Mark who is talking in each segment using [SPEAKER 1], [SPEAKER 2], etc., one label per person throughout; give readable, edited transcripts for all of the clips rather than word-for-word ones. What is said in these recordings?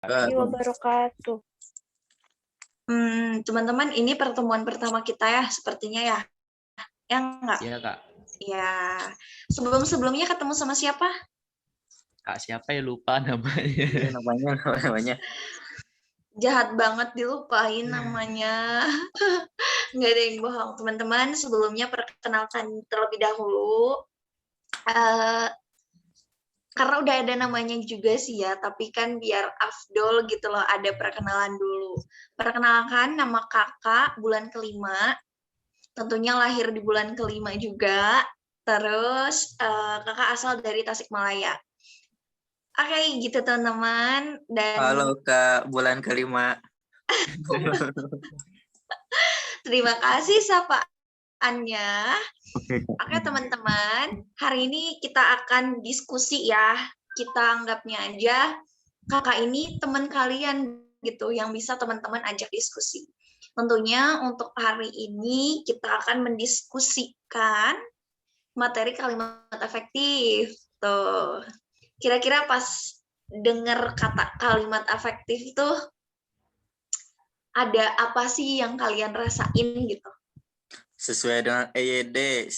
[SPEAKER 1] Wabarakatuh.
[SPEAKER 2] Teman-teman, ini pertemuan pertama kita ya, sepertinya ya. Ya enggak?
[SPEAKER 3] Iya, Kak.
[SPEAKER 2] Ya. Sebelum-sebelumnya ketemu sama siapa?
[SPEAKER 3] Kak siapa ya, lupa namanya.
[SPEAKER 4] Iya, namanya.
[SPEAKER 2] Jahat banget dilupain namanya. Nggak ada yang bohong. Teman-teman, sebelumnya perkenalkan terlebih dahulu. Karena udah ada namanya juga sih ya, tapi kan biar afdol gitu loh, ada perkenalan dulu. Perkenalkan, nama kakak bulan kelima, tentunya lahir di bulan kelima juga, terus kakak asal dari Tasikmalaya. Oke, gitu teman-teman. Dan
[SPEAKER 4] Halo Kak, bulan kelima.
[SPEAKER 2] terima kasih sapaannya. Oke teman-teman, hari ini kita akan diskusi ya. Kita anggapnya aja kakak ini teman kalian gitu yang bisa teman-teman ajak diskusi. Tentunya untuk hari ini kita akan mendiskusikan materi kalimat efektif. Tuh. Kira-kira pas dengar kata kalimat efektif itu ada apa sih yang kalian rasain gitu?
[SPEAKER 4] Sesuai dengan EYD.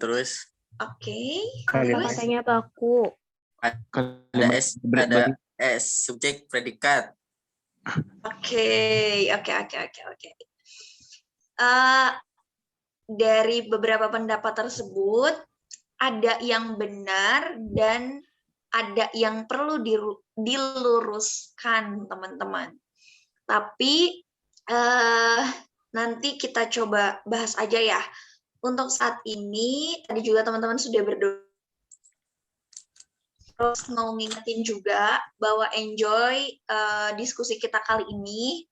[SPEAKER 4] Terus
[SPEAKER 2] Oke.
[SPEAKER 1] Kata-katanya baku.
[SPEAKER 4] ada S, subjek, predikat.
[SPEAKER 2] Oke. Dari beberapa pendapat tersebut, ada yang benar dan ada yang perlu diluruskan, teman-teman. Tapi nanti kita coba bahas aja ya. Untuk saat ini, tadi juga teman-teman sudah berdoa. Terus mau ngingetin juga bahwa enjoy diskusi kita kali ini.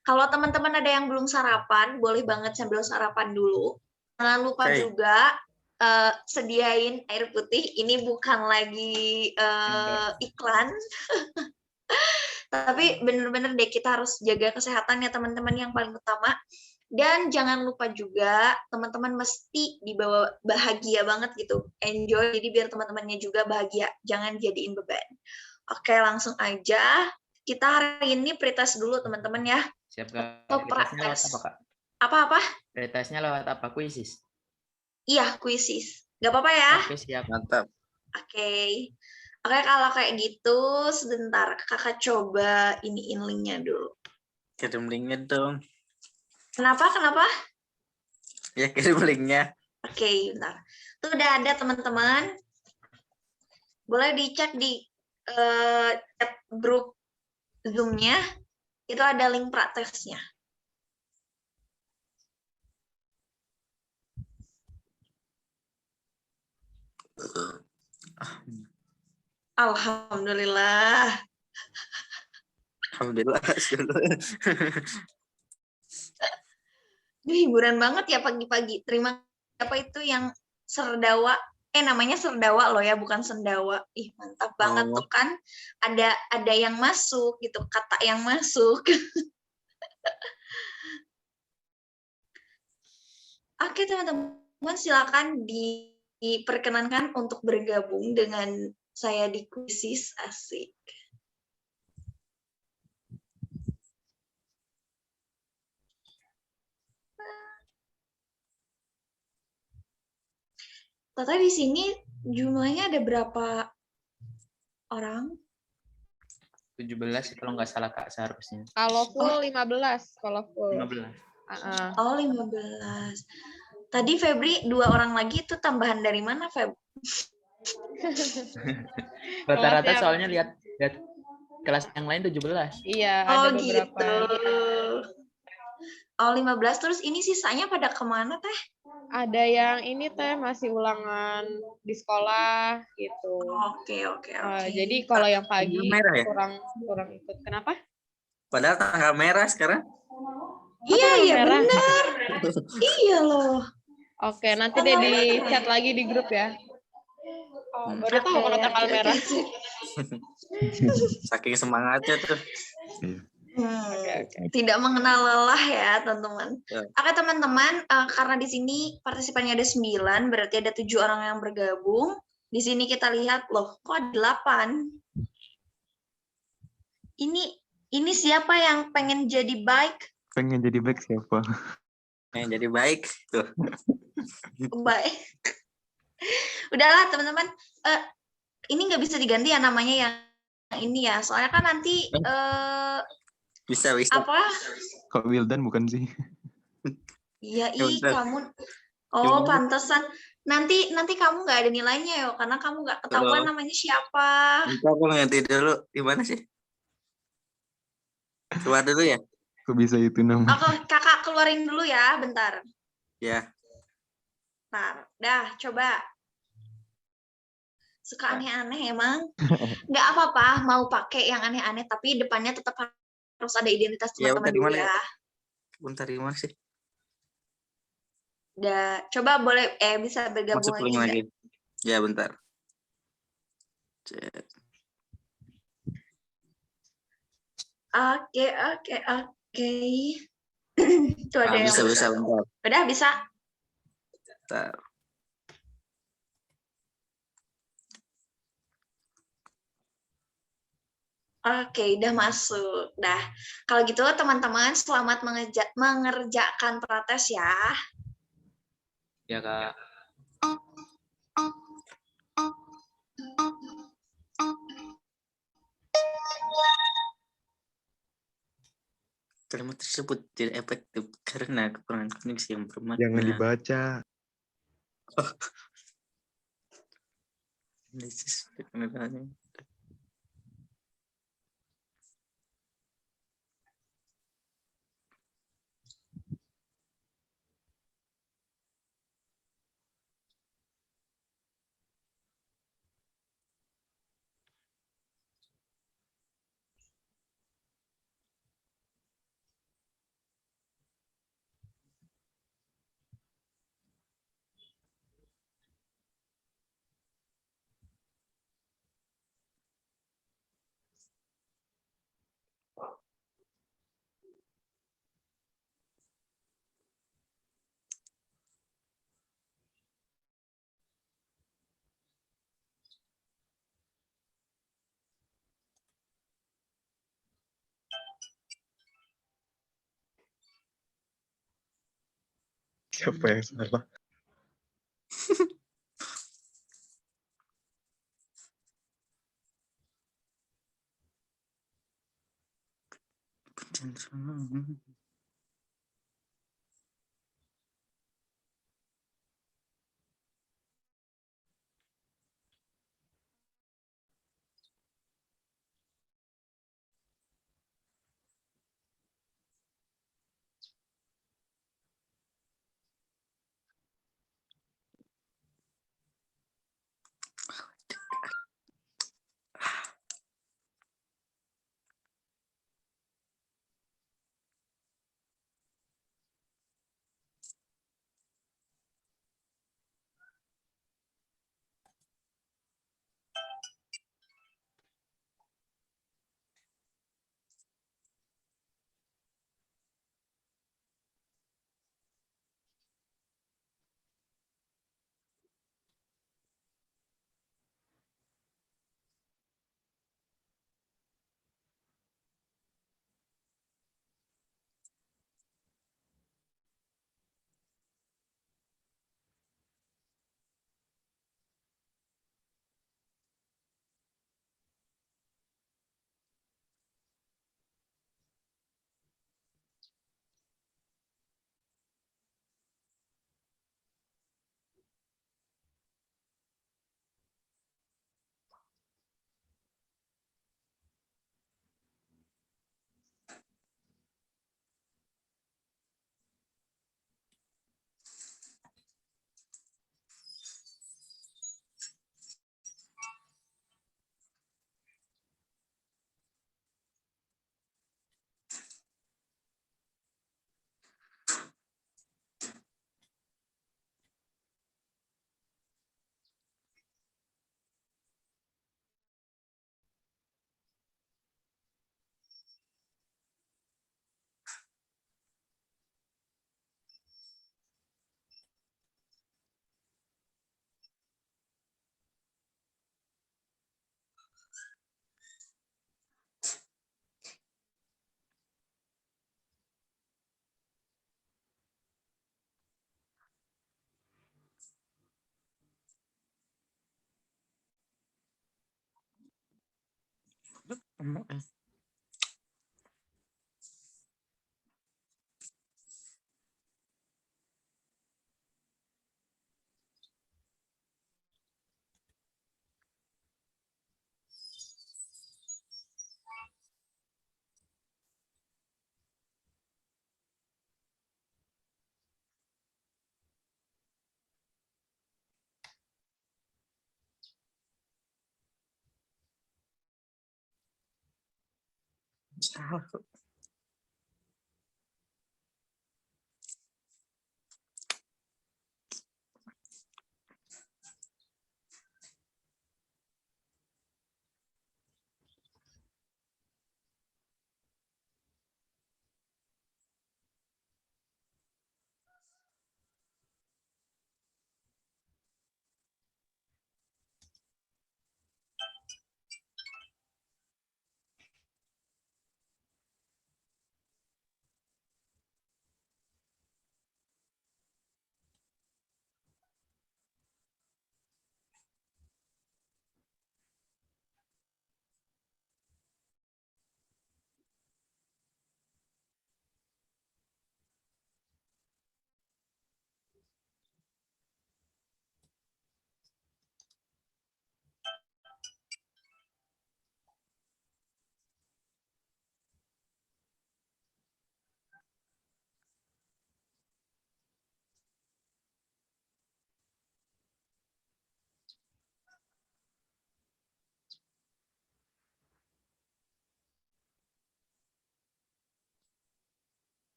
[SPEAKER 2] Kalau teman-teman ada yang belum sarapan, boleh banget sambil sarapan dulu. Jangan lupa juga sediain air putih. Ini bukan lagi iklan. Tapi bener-bener deh kita harus jaga kesehatan ya teman-teman yang paling utama. Dan jangan lupa juga teman-teman mesti dibawa bahagia banget gitu. Enjoy, jadi biar teman-temannya juga bahagia. Jangan jadiin beban. Oke, langsung aja. Kita hari ini pretest dulu teman-teman ya.
[SPEAKER 3] Siap, Kak.
[SPEAKER 2] Pretestnya
[SPEAKER 3] lewat apa, Kak?
[SPEAKER 2] Apa-apa?
[SPEAKER 3] Pretestnya lewat apa? Kuisis?
[SPEAKER 2] Iya, kuisis. Gak apa-apa ya?
[SPEAKER 3] Oke, siap.
[SPEAKER 4] Mantap.
[SPEAKER 2] Oke, kalau kayak gitu, sebentar. Kakak coba iniin linknya dulu.
[SPEAKER 4] Kirim linknya dong.
[SPEAKER 2] Kenapa?
[SPEAKER 4] Ya, kirim linknya.
[SPEAKER 2] Oke, bentar. Itu udah ada teman-teman. Boleh dicek di chat grup Zoom-nya. Itu ada link praktesnya. Alhamdulillah.
[SPEAKER 4] Alhamdulillah.
[SPEAKER 2] Ini hiburan banget ya pagi-pagi. Terima kasih apa itu yang serdawa. Namanya serdawa loh ya, bukan sendawa. Ih, mantap banget tuh kan. Ada yang masuk gitu, kata yang masuk. Oke, teman-teman silakan diperkenankan untuk bergabung dengan saya di kuisis asik. Tata di sini jumlahnya ada berapa orang?
[SPEAKER 3] 17 kalau nggak salah, Kak, seharusnya.
[SPEAKER 1] Kalau full 15. Kalau full.
[SPEAKER 3] 15.
[SPEAKER 2] Oh, 15. Tadi Febri 2 orang lagi itu tambahan dari mana, Feb?
[SPEAKER 3] Rata-rata soalnya lihat kelas yang lain 17.
[SPEAKER 1] Iya, ada beberapa.
[SPEAKER 2] Gitu. Oh, 15. Terus ini sisanya pada kemana, Teh?
[SPEAKER 1] Ada yang ini Teh masih ulangan di sekolah gitu.
[SPEAKER 2] Oke.
[SPEAKER 1] Jadi kalau yang pagi
[SPEAKER 4] merah ya?
[SPEAKER 1] kurang ikut. Kenapa?
[SPEAKER 4] Padahal tanggal merah sekarang.
[SPEAKER 2] Iya benar. Iya loh.
[SPEAKER 1] Oke, nanti deh di chat lagi di grup ya. Baru tahu kalau tanggal merah.
[SPEAKER 4] Saking semangatnya tuh.
[SPEAKER 2] Tidak mengenal lelah ya teman-teman. Oke teman-teman, karena di sini partisipannya ada 9, berarti ada 7 orang yang bergabung. Di sini kita lihat loh, kok ada 8? Ini siapa yang pengen jadi baik?
[SPEAKER 5] Pengen jadi baik siapa?
[SPEAKER 4] Yang jadi baik tuh.
[SPEAKER 2] Baik. Udahlah teman-teman. Ini nggak bisa diganti ya namanya yang ini ya. Soalnya kan nanti
[SPEAKER 4] Bisa.
[SPEAKER 2] apa?
[SPEAKER 5] Kok Wildan bukan sih?
[SPEAKER 2] Iya,
[SPEAKER 4] Ya, bentar.
[SPEAKER 2] kamu. Oh,
[SPEAKER 4] Gimana?
[SPEAKER 2] pantesan. Nanti kamu nggak ada nilainya ya, karena kamu nggak ketahuan
[SPEAKER 4] Oh.
[SPEAKER 2] namanya siapa.
[SPEAKER 4] Bentar, aku ngerti dulu. Gimana sih? Keluar dulu ya?
[SPEAKER 5] Kok bisa itu namanya?
[SPEAKER 2] Kakak keluarin dulu ya, bentar.
[SPEAKER 4] Ya.
[SPEAKER 2] Bentar. Dah, coba. Suka aneh-aneh emang. Nggak apa-apa, mau pakai yang aneh-aneh, tapi depannya tetap harus ada identitas
[SPEAKER 4] Ya,
[SPEAKER 2] teman-teman
[SPEAKER 4] bentar,
[SPEAKER 2] dulu
[SPEAKER 4] gimana
[SPEAKER 2] ya.
[SPEAKER 4] Bentar, gimana sih?
[SPEAKER 2] Udah, coba boleh bisa bergabung
[SPEAKER 4] Masuk link
[SPEAKER 2] lagi
[SPEAKER 4] lagi.
[SPEAKER 2] nggak?
[SPEAKER 4] Ya, bentar. Cek.
[SPEAKER 2] Oke. Tuh ada yang
[SPEAKER 4] Bisa, bentar.
[SPEAKER 2] udah bisa.
[SPEAKER 4] Bentar.
[SPEAKER 2] Oke, udah masuk. Dah. Kalau gitu teman-teman selamat mengerjakan protes ya.
[SPEAKER 3] Ya Kak.
[SPEAKER 4] Kalimat tersebut tidak efektif karena kekurangan koneksi yang bermakna.
[SPEAKER 5] Jangan dibaca.
[SPEAKER 4] Analisis kebenarannya.
[SPEAKER 5] Siapa yang salah?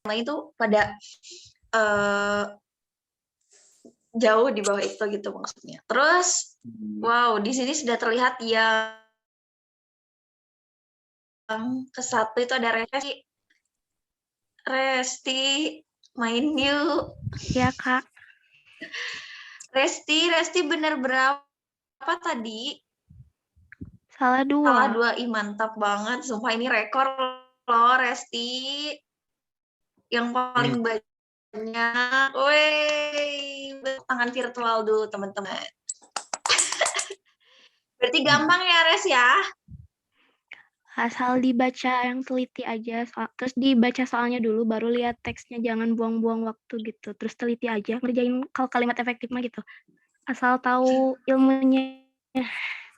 [SPEAKER 2] lain itu pada jauh di bawah itu gitu maksudnya. Terus wow, di sini sudah terlihat yang ke satu itu ada Resti. Resti main yuk.
[SPEAKER 6] Ya, Kak.
[SPEAKER 2] Resti bener berapa tadi?
[SPEAKER 6] Salah 2.
[SPEAKER 2] Salah 2. Ih, mantap banget. Sumpah ini rekor loh, Resti. Yang paling banyak. Woi, tangan virtual dulu, teman-teman. Berarti gampang ya, Res ya?
[SPEAKER 6] Asal dibaca yang teliti aja, terus dibaca soalnya dulu, baru lihat teksnya, jangan buang-buang waktu gitu. Terus teliti aja, ngerjain kalau kalimat efektif mah gitu. Asal tahu ilmunya.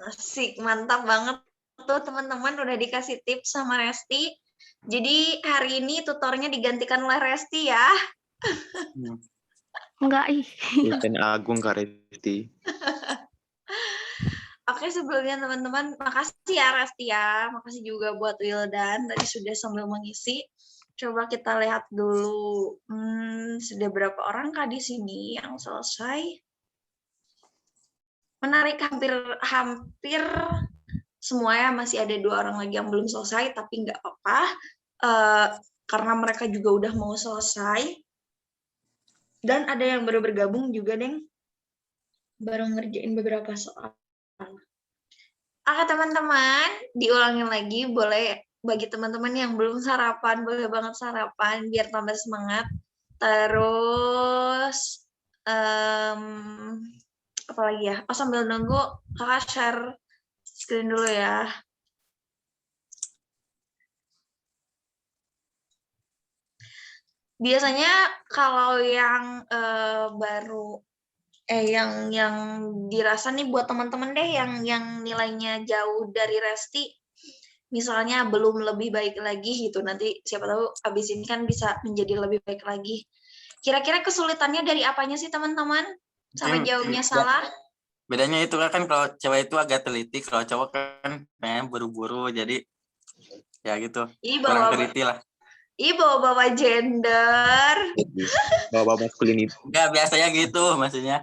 [SPEAKER 2] Asik, mantap banget tuh teman-teman udah dikasih tips sama Resti. Jadi hari ini tutornya digantikan oleh Resti ya.
[SPEAKER 6] Enggak, ih.
[SPEAKER 5] Dosen Agung Kak Resti.
[SPEAKER 2] Oke, sebelumnya teman-teman, makasih ya Resti ya. Makasih juga buat Wildan, tadi sudah sambil mengisi. Coba kita lihat dulu, sudah berapa orang kah di sini yang selesai? Menarik, hampir semua ya, masih ada 2 orang lagi yang belum selesai, tapi nggak apa-apa. Karena mereka juga udah mau selesai. Dan ada yang baru bergabung juga, Deng. Baru ngerjain beberapa soal. Oke teman-teman, diulangin lagi, boleh bagi teman-teman yang belum sarapan, boleh banget sarapan biar tambah semangat. Terus apa lagi ya? Oh, sambil nunggu kakak share screen dulu ya. Biasanya kalau yang baru yang dirasa nih buat teman-teman deh yang nilainya jauh dari Resti, misalnya belum lebih baik lagi gitu, nanti siapa tahu abis ini kan bisa menjadi lebih baik lagi. Kira-kira kesulitannya dari apanya sih teman-teman? Sampai jawabnya salah?
[SPEAKER 4] Bedanya itu kan kalau cewek itu agak teliti, kalau cowok kan pengen buru-buru, jadi ya gitu. Kurang teliti lah.
[SPEAKER 2] Bawa-bawa gender.
[SPEAKER 5] Bawa maskulinitas.
[SPEAKER 4] Enggak, biasanya gitu maksudnya.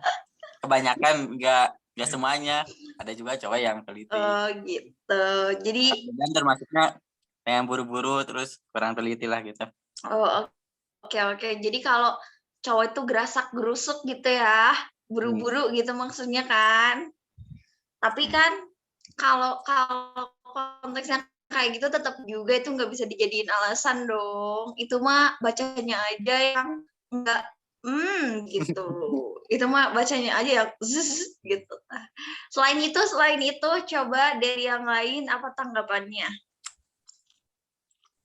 [SPEAKER 4] Kebanyakan enggak semuanya. Ada juga cowok yang teliti.
[SPEAKER 2] Oh gitu. Jadi
[SPEAKER 4] dan termasuknya pengen buru-buru terus kurang teliti lah gitu.
[SPEAKER 2] Oh oke. Jadi kalau cowok itu gerasak gerusuk gitu ya, buru-buru gitu maksudnya kan. Tapi kan kalau konteksnya kayak gitu tetap juga itu nggak bisa dijadiin alasan dong. Itu mah bacanya aja yang nggak gitu. Itu mah bacanya aja yang zzz, gitu. Selain itu coba dari yang lain apa tanggapannya?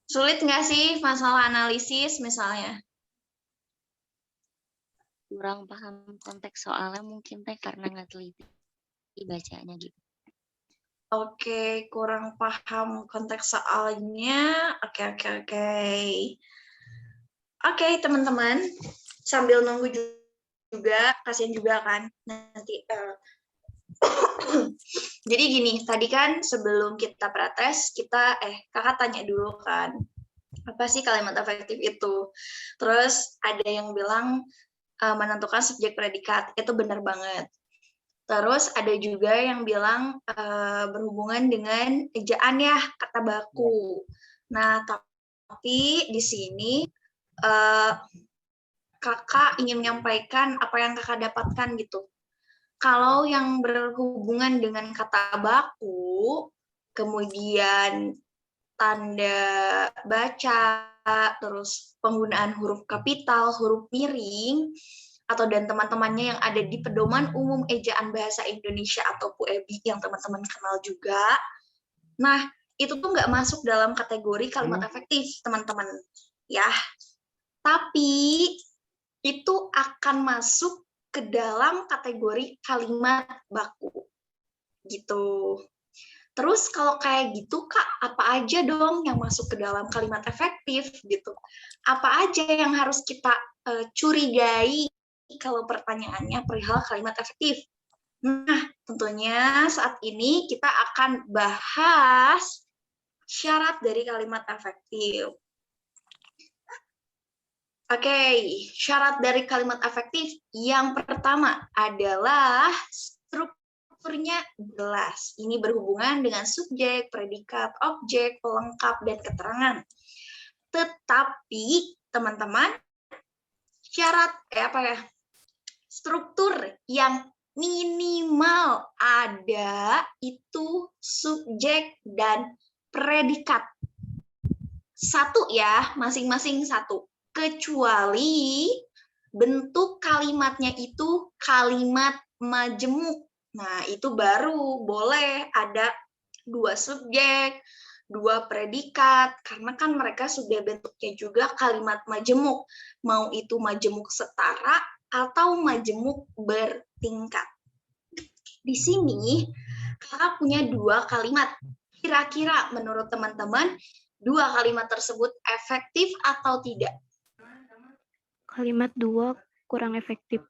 [SPEAKER 2] Sulit nggak sih masalah analisis misalnya?
[SPEAKER 7] Kurang paham konteks soalnya mungkin teh karena nggak teliti bacanya gitu.
[SPEAKER 2] Oke, kurang paham konteks soalnya. Oke, teman-teman, sambil nunggu juga, kasihan juga kan nanti. Jadi gini, tadi kan sebelum kita prates, kakak tanya dulu kan, apa sih kalimat efektif itu? Terus ada yang bilang menentukan subjek predikat, itu benar banget. Terus ada juga yang bilang berhubungan dengan ejaan ya, kata baku. Nah, tapi di sini kakak ingin menyampaikan apa yang kakak dapatkan gitu. Kalau yang berhubungan dengan kata baku, kemudian tanda baca, terus penggunaan huruf kapital, huruf miring, dan teman-temannya yang ada di Pedoman Umum Ejaan Bahasa Indonesia atau PUEBI yang teman-teman kenal juga. Nah, itu tuh nggak masuk dalam kategori kalimat efektif, teman-teman. Ya, tapi itu akan masuk ke dalam kategori kalimat baku. Gitu. Terus kalau kayak gitu, Kak, apa aja dong yang masuk ke dalam kalimat efektif gitu? Apa aja yang harus kita curigai kalau pertanyaannya perihal kalimat efektif? Nah, tentunya saat ini kita akan bahas syarat dari kalimat efektif. Oke, syarat dari kalimat efektif yang pertama adalah strukturnya jelas. Ini berhubungan dengan subjek, predikat, objek, pelengkap, dan keterangan. Tetapi, teman-teman, syarat struktur yang minimal ada itu subjek dan predikat. Satu ya, masing-masing satu. Kecuali bentuk kalimatnya itu kalimat majemuk. Nah, itu baru boleh ada 2 subjek, 2 predikat, karena kan mereka sudah bentuknya juga kalimat majemuk. Mau itu majemuk setara atau majemuk bertingkat. Di sini, kakak punya 2 kalimat. Kira-kira menurut teman-teman, 2 kalimat tersebut efektif atau tidak?
[SPEAKER 6] Kalimat 2 kurang efektif.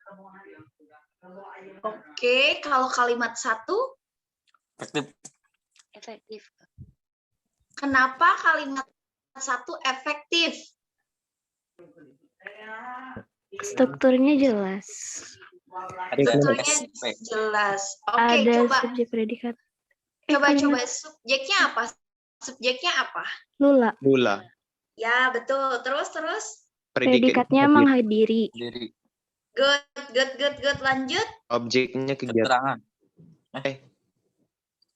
[SPEAKER 2] Oke, kalau kalimat 1?
[SPEAKER 7] Efektif.
[SPEAKER 2] Kenapa kalimat 1 efektif?
[SPEAKER 6] Strukturnya jelas.
[SPEAKER 2] Strukturnya jelas. Oke,
[SPEAKER 6] ada
[SPEAKER 2] coba.
[SPEAKER 6] Subjek predikat.
[SPEAKER 2] Coba subjeknya apa? Subjeknya apa?
[SPEAKER 6] Lula.
[SPEAKER 2] Ya, betul. Terus?
[SPEAKER 6] Predikatnya menghadiri.
[SPEAKER 2] Good. Lanjut.
[SPEAKER 5] Objeknya kegiatan.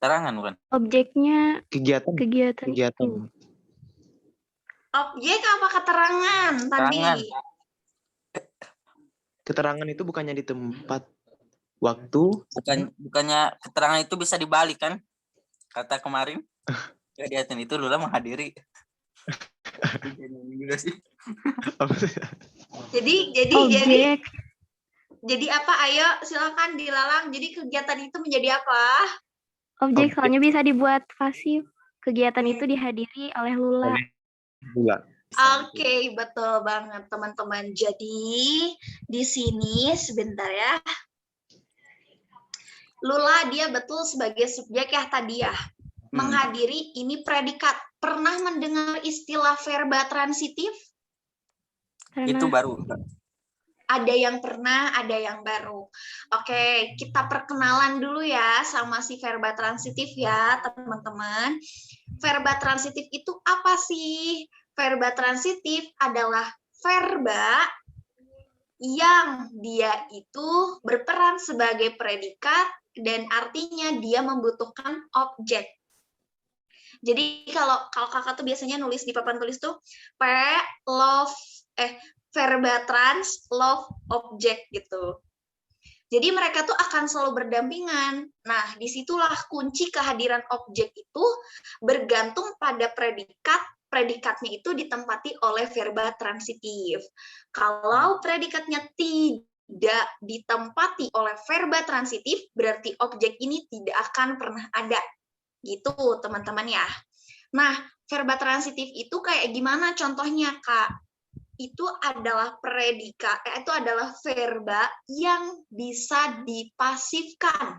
[SPEAKER 4] Keterangan bukan?
[SPEAKER 6] Objeknya
[SPEAKER 5] Kegiatan.
[SPEAKER 6] itu.
[SPEAKER 2] Objek apa keterangan tadi?
[SPEAKER 5] Keterangan itu bukannya di tempat waktu.
[SPEAKER 4] Bukannya keterangan itu bisa dibalik kan? Kata kemarin. Kegiatan itu Lula menghadiri.
[SPEAKER 2] Jadi apa? Ayo silakan dilalang. Jadi kegiatan itu menjadi apa?
[SPEAKER 6] Objek soalnya bisa dibuat pasif. Kegiatan itu dihadiri oleh Lula.
[SPEAKER 2] Oke, betul banget teman-teman. Jadi di sini sebentar ya. Lula dia betul sebagai subjek ya tadi ya. Menghadiri ini predikat. Pernah mendengar istilah verba transitif?
[SPEAKER 4] Itu baru.
[SPEAKER 2] Ada yang pernah, ada yang baru. Oke, kita perkenalan dulu ya sama si verba transitif ya, teman-teman. Verba transitif itu apa sih? Verba transitif adalah verba yang dia itu berperan sebagai predikat dan artinya dia membutuhkan objek. Jadi kalau kakak tuh biasanya nulis di papan tulis tuh verba trans love object gitu. Jadi mereka tuh akan selalu berdampingan. Nah, disitulah kunci kehadiran objek itu bergantung pada predikat. Predikatnya itu ditempati oleh verba transitif. Kalau predikatnya tidak ditempati oleh verba transitif, berarti objek ini tidak akan pernah ada. Gitu, teman-teman ya. Nah, verba transitif itu kayak gimana contohnya, Kak? Itu adalah predikat, itu adalah verba yang bisa dipasifkan.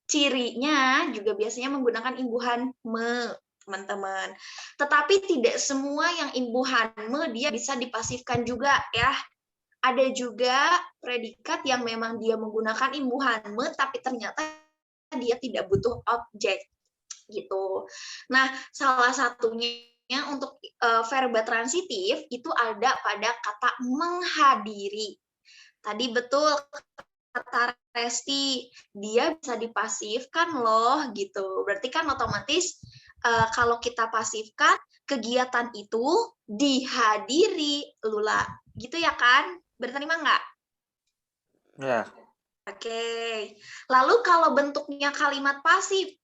[SPEAKER 2] Cirinya juga biasanya menggunakan imbuhan me, teman-teman. Tetapi tidak semua yang imbuhan me dia bisa dipasifkan juga ya. Ada juga predikat yang memang dia menggunakan imbuhan me, tapi ternyata dia tidak butuh objek gitu. Nah, salah satunya untuk verba transitif itu ada pada kata menghadiri. Tadi betul kata Resti, dia bisa dipasifkan loh gitu. Berarti kan otomatis kalau kita pasifkan kegiatan itu dihadiri Lula. Gitu ya kan? Berterima nggak?
[SPEAKER 4] Ya.
[SPEAKER 2] Oke. Lalu kalau bentuknya kalimat pasif,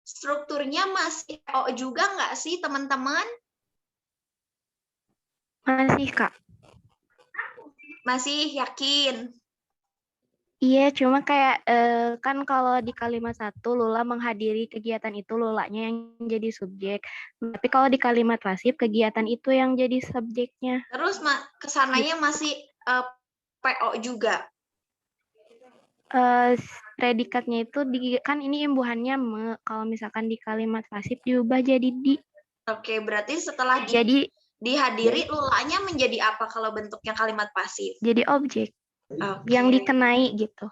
[SPEAKER 2] strukturnya masih O juga nggak sih, teman-teman?
[SPEAKER 6] Masih, Kak.
[SPEAKER 2] Masih yakin?
[SPEAKER 6] Iya, cuma kayak kan kalau di kalimat satu Lula menghadiri kegiatan itu Lulanya yang jadi subjek. Tapi kalau di kalimat pasif kegiatan itu yang jadi subjeknya.
[SPEAKER 2] Terus kesananya masih PO juga.
[SPEAKER 6] Predikatnya itu kan ini imbuhannya me. Kalau misalkan di kalimat pasif diubah jadi di.
[SPEAKER 2] Oke, berarti setelah
[SPEAKER 6] Jadi
[SPEAKER 2] dihadiri Lulanya menjadi apa kalau bentuknya kalimat pasif?
[SPEAKER 6] jadi objek.
[SPEAKER 2] Oke.
[SPEAKER 6] Yang dikenai gitu.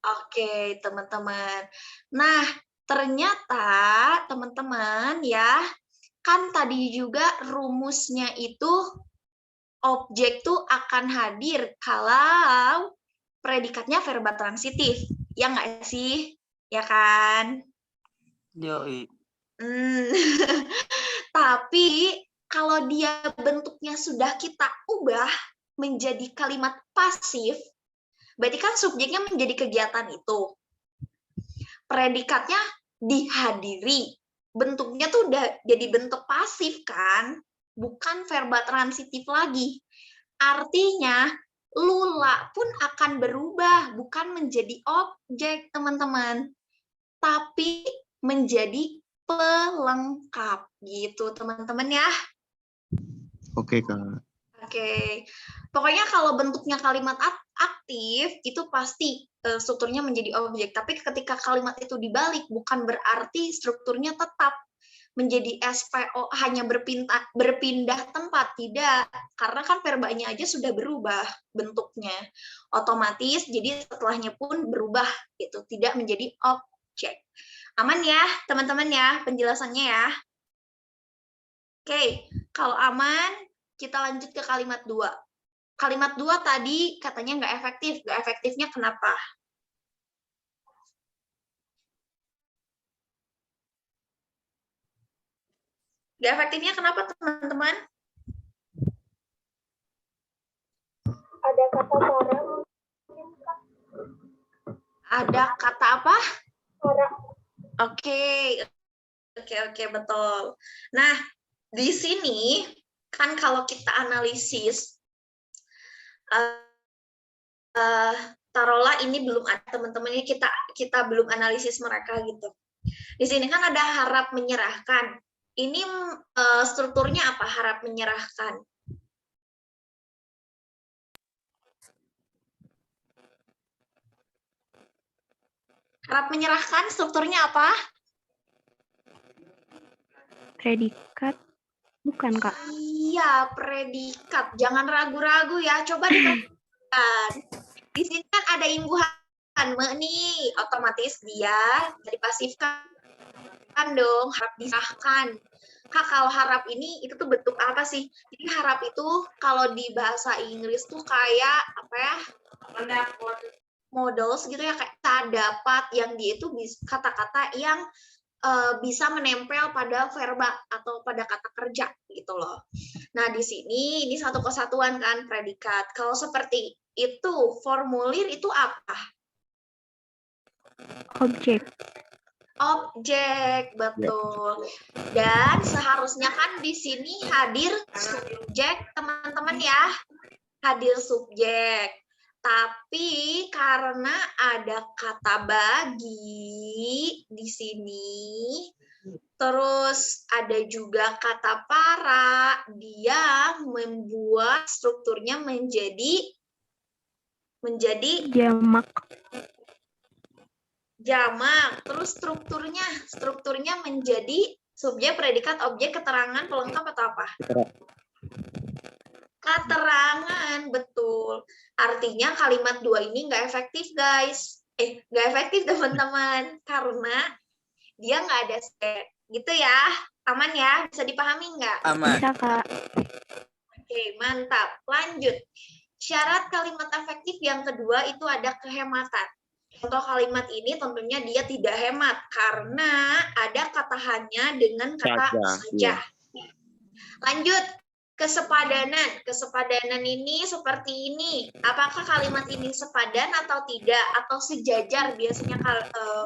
[SPEAKER 2] Oke, teman-teman. Nah, ternyata teman-teman ya, kan tadi juga rumusnya itu objek tuh akan hadir kalau predikatnya verba transitif. Ya nggak sih? Ya kan?
[SPEAKER 4] Yoi.
[SPEAKER 2] Tapi kalau dia bentuknya sudah kita ubah menjadi kalimat pasif, berarti kan subjeknya menjadi kegiatan itu. Predikatnya dihadiri. Bentuknya tuh udah jadi bentuk pasif kan? Bukan verba transitif lagi. Artinya, Lula pun akan berubah, bukan menjadi objek, teman-teman. Tapi menjadi pelengkap, gitu, teman-teman ya.
[SPEAKER 5] Oke, Kak.
[SPEAKER 2] Oke. Pokoknya kalau bentuknya kalimat aktif, itu pasti strukturnya menjadi objek. Tapi ketika kalimat itu dibalik, bukan berarti strukturnya tetap menjadi SPO hanya berpindah tempat, tidak, karena kan verbanya aja sudah berubah bentuknya otomatis, jadi setelahnya pun berubah gitu, tidak menjadi objek. Aman ya teman-teman ya penjelasannya ya. Oke, kalau aman kita lanjut ke kalimat 2. Kalimat 2 tadi katanya nggak efektif. Nggak efektifnya kenapa? Nggak efektifnya kenapa, teman-teman? Ada kata para. Ada kata apa? Para. Oke, betul. Nah, di sini kan kalau kita analisis, taruhlah ini belum ada teman-temannya, kita belum analisis mereka gitu. Di sini kan ada harap menyerahkan. Ini strukturnya apa? Harap menyerahkan. Harap menyerahkan strukturnya apa?
[SPEAKER 6] Predikat. Bukan, Kak.
[SPEAKER 2] Iya, predikat. Jangan ragu-ragu ya. Coba diperhatikan. Di sini kan ada imbuhan me nih. Otomatis dia dari pasifkan dong, harap disahkan. Kak, kalau harap ini itu tuh bentuk apa sih? Jadi harap itu kalau di bahasa Inggris tuh kayak apa ya? Models gitu ya, kayak tak dapat, yang dia itu kata-kata yang bisa menempel pada verba atau pada kata kerja gitu loh. Nah, di sini ini satu kesatuan kan, predikat. Kalau seperti itu, formulir itu apa?
[SPEAKER 6] Objek.
[SPEAKER 2] Objek, betul. Dan seharusnya kan di sini hadir subjek, teman-teman ya. Hadir subjek. Tapi karena ada kata bagi di sini, terus ada juga kata para, dia membuat strukturnya menjadi jamak. Terus strukturnya menjadi subjek, predikat, objek, keterangan, pelengkap atau apa? Keterangan, betul. Artinya kalimat 2 ini nggak efektif, guys. Nggak efektif, teman-teman. Karena dia nggak ada set. Gitu ya. Aman ya? Bisa dipahami nggak?
[SPEAKER 4] Aman.
[SPEAKER 6] Bisa, Kak.
[SPEAKER 2] Oke, mantap. Lanjut. Syarat kalimat efektif yang kedua itu ada kehematan. Contoh kalimat ini tentunya dia tidak hemat karena ada kata hanya dengan kata saja. Lanjut, kesepadanan. Kesepadanan ini seperti ini. Apakah kalimat ini sepadan atau tidak? Atau sejajar? Biasanya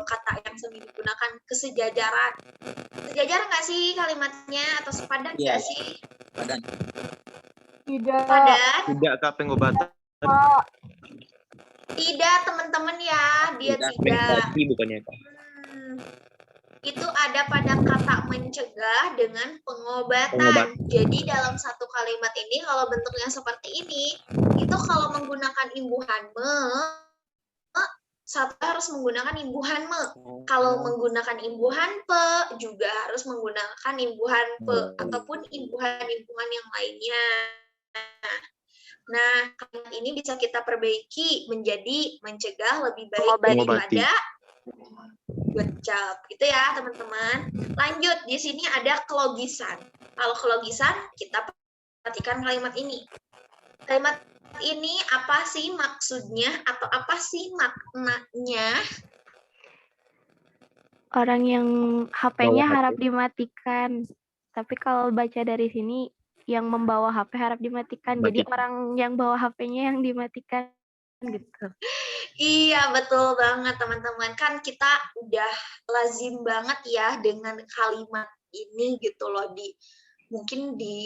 [SPEAKER 2] kata yang sering digunakan kesejajaran. Sejajar nggak sih kalimatnya? Atau sepadan nggak sih?
[SPEAKER 4] Sepadan.
[SPEAKER 1] Tidak.
[SPEAKER 2] Sepadan?
[SPEAKER 5] Tidak, Kak, pengobatan.
[SPEAKER 2] Tidak, teman-teman ya. Dia tidak.
[SPEAKER 5] Bukannya, Kak.
[SPEAKER 2] Itu ada pada kata mencegah dengan pengobatan. Jadi dalam satu kalimat ini kalau bentuknya seperti ini, itu kalau menggunakan imbuhan satu harus menggunakan imbuhan me. Kalau menggunakan imbuhan pe juga harus menggunakan imbuhan pe ataupun imbuhan-imbuhan yang lainnya. Nah, kalimat ini bisa kita perbaiki menjadi mencegah lebih baik daripada good job. Gitu ya, teman-teman. Lanjut, di sini ada kelogisan. Kalau kelogisan, kita perhatikan kalimat ini. Kalimat ini apa sih maksudnya atau apa sih maknanya?
[SPEAKER 6] Orang yang HP-nya harap dimatikan. Tapi kalau baca dari sini, yang membawa HP harap dimatikan. Jadi orang yang bawa HP-nya yang dimatikan gitu.
[SPEAKER 2] Iya, betul banget teman-teman. Kan kita udah lazim banget ya dengan kalimat ini gitu loh, mungkin di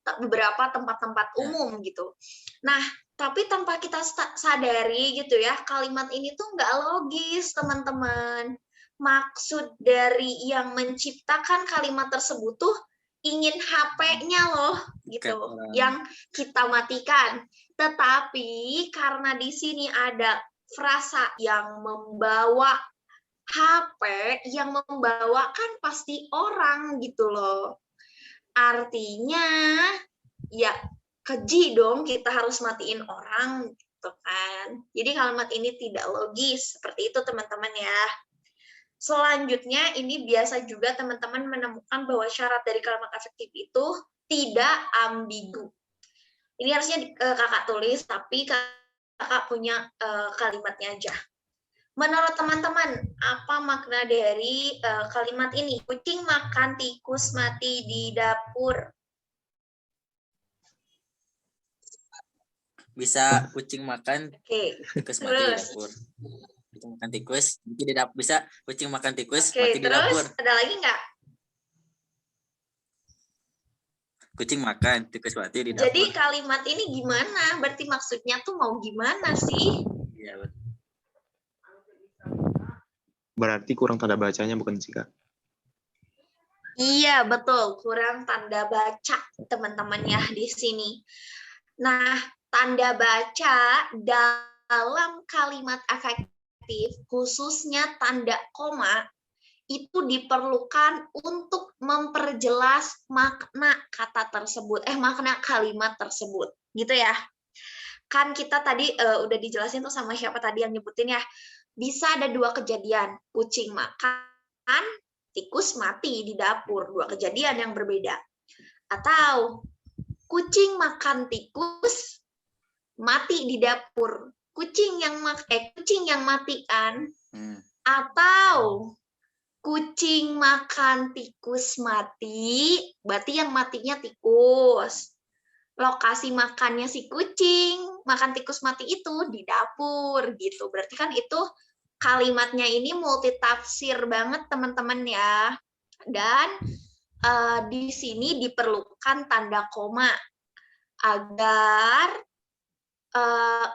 [SPEAKER 2] beberapa tempat-tempat umum gitu. Nah, tapi tanpa kita sadari gitu ya, kalimat ini tuh nggak logis, teman-teman. Maksud dari yang menciptakan kalimat tersebut tuh ingin HP-nya loh, gitu, yang kita matikan. Tetapi karena di sini ada frasa yang membawa HP, yang membawa kan pasti orang gitu loh. Artinya ya keji dong kita harus matiin orang gitu kan. Jadi kalimat ini tidak logis, seperti itu teman-teman ya. Selanjutnya ini biasa juga teman-teman menemukan bahwa syarat dari kalimat efektif itu tidak ambigu. Ini harusnya kakak tulis, tapi kakak punya kalimatnya aja. Menurut teman-teman, apa makna dari kalimat ini? Kucing makan tikus mati di dapur.
[SPEAKER 4] Bisa kucing makan tikus mati di dapur. Kucing makan tikus mati di dapur. Bisa kucing makan tikus mati di dapur.
[SPEAKER 2] Terus ada lagi nggak?
[SPEAKER 4] Kucing makan tikus mati di dapur.
[SPEAKER 2] Jadi kalimat ini gimana? Berarti maksudnya tuh mau gimana sih?
[SPEAKER 4] Iya, betul.
[SPEAKER 5] Berarti kurang tanda bacanya bukan sih, Kak?
[SPEAKER 2] Iya, betul. Kurang tanda baca, teman-teman ya di sini. Nah, tanda baca dalam kalimat efektif, khususnya tanda koma, itu diperlukan untuk memperjelas makna kata tersebut, makna kalimat tersebut. Gitu ya. Kan kita tadi udah dijelasin tuh sama siapa tadi yang nyebutin ya. Bisa ada dua kejadian, kucing makan tikus mati di dapur. Dua kejadian yang berbeda. Atau kucing makan tikus mati di dapur. Kucing yang mati kan? Atau kucing makan tikus mati, berarti yang matinya tikus. Lokasi makannya si kucing makan tikus mati itu di dapur gitu. Berarti kan itu kalimatnya ini multitafsir banget teman-teman ya. Dan di sini diperlukan tanda koma agar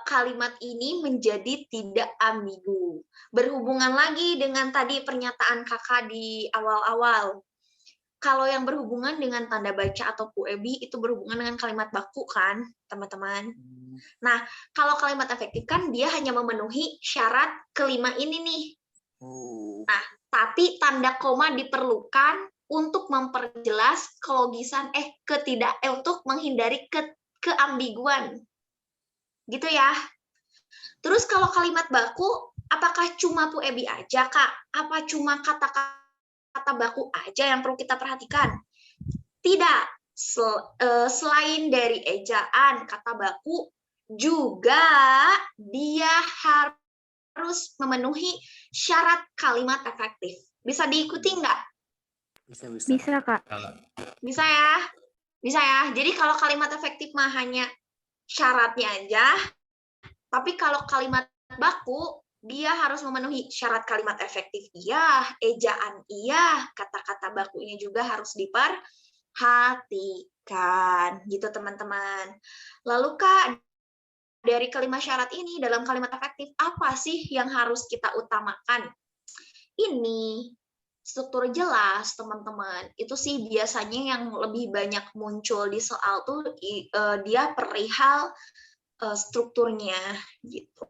[SPEAKER 2] kalimat ini menjadi tidak ambigu. Berhubungan lagi dengan tadi pernyataan kakak di awal-awal. Kalau yang berhubungan dengan tanda baca atau puebi itu berhubungan dengan kalimat baku kan, teman-teman. Nah, kalau kalimat efektif kan dia hanya memenuhi syarat kelima ini nih. Nah, tapi tanda koma diperlukan untuk memperjelas kelogisan untuk menghindari keambiguan. Gitu ya. Terus kalau kalimat baku, apakah cuma puebi aja, Kak? Apa cuma kata-kata baku aja yang perlu kita perhatikan? Tidak. Selain dari ejaan kata baku, juga dia harus memenuhi syarat kalimat efektif. Bisa diikuti nggak?
[SPEAKER 6] Bisa, Kak.
[SPEAKER 2] Bisa ya? Bisa ya. Jadi kalau kalimat efektif mah hanya syaratnya aja, tapi kalau kalimat baku dia harus memenuhi syarat kalimat efektif iya, ejaan iya, kata-kata bakunya juga harus diperhatikan gitu teman-teman. Lalu Kak, dari kelima syarat ini dalam kalimat efektif apa sih yang harus kita utamakan? Ini struktur jelas teman-teman, itu sih biasanya yang lebih banyak muncul di soal tuh dia perihal strukturnya gitu.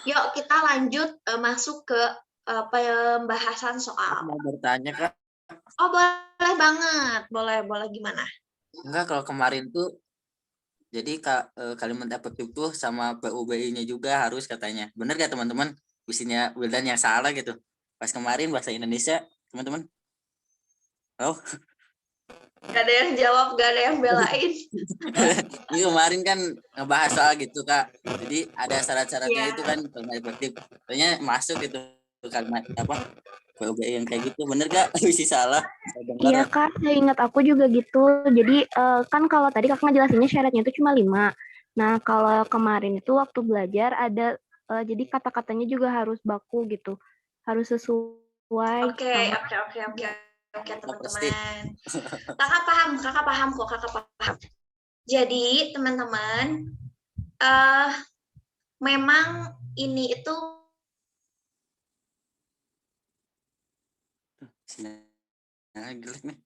[SPEAKER 2] Yuk kita lanjut masuk ke pembahasan soal.
[SPEAKER 4] Mau bertanya Kak?
[SPEAKER 2] Oh boleh banget, boleh gimana?
[SPEAKER 4] Enggak, kalau kemarin tuh jadi kalimat efektif tuh sama PUBI-nya juga harus katanya. Bener gak teman-teman? Visinya Wildan yang salah gitu. Pas kemarin bahasa Indonesia, teman-teman. Oh.
[SPEAKER 2] Gak ada yang jawab, gak ada yang belain.
[SPEAKER 4] Ini kemarin kan ngebahas soal gitu Kak. Jadi ada syarat-syaratnya itu kan kalimat efektif. Ternyata masuk gitu kalimat apa? PUBI yang kayak gitu. Bener gak? Visi salah.
[SPEAKER 6] Iya Kak, saya ingat aku juga gitu. Jadi kan kalau tadi Kakak ngejelasinnya syaratnya itu cuma 5. Nah kalau kemarin itu waktu belajar ada jadi kata-katanya juga harus baku gitu. Harus sesuai.
[SPEAKER 2] Oke teman-teman. Kakak paham kok. Jadi teman-teman, memang ini itu
[SPEAKER 4] jelek nih.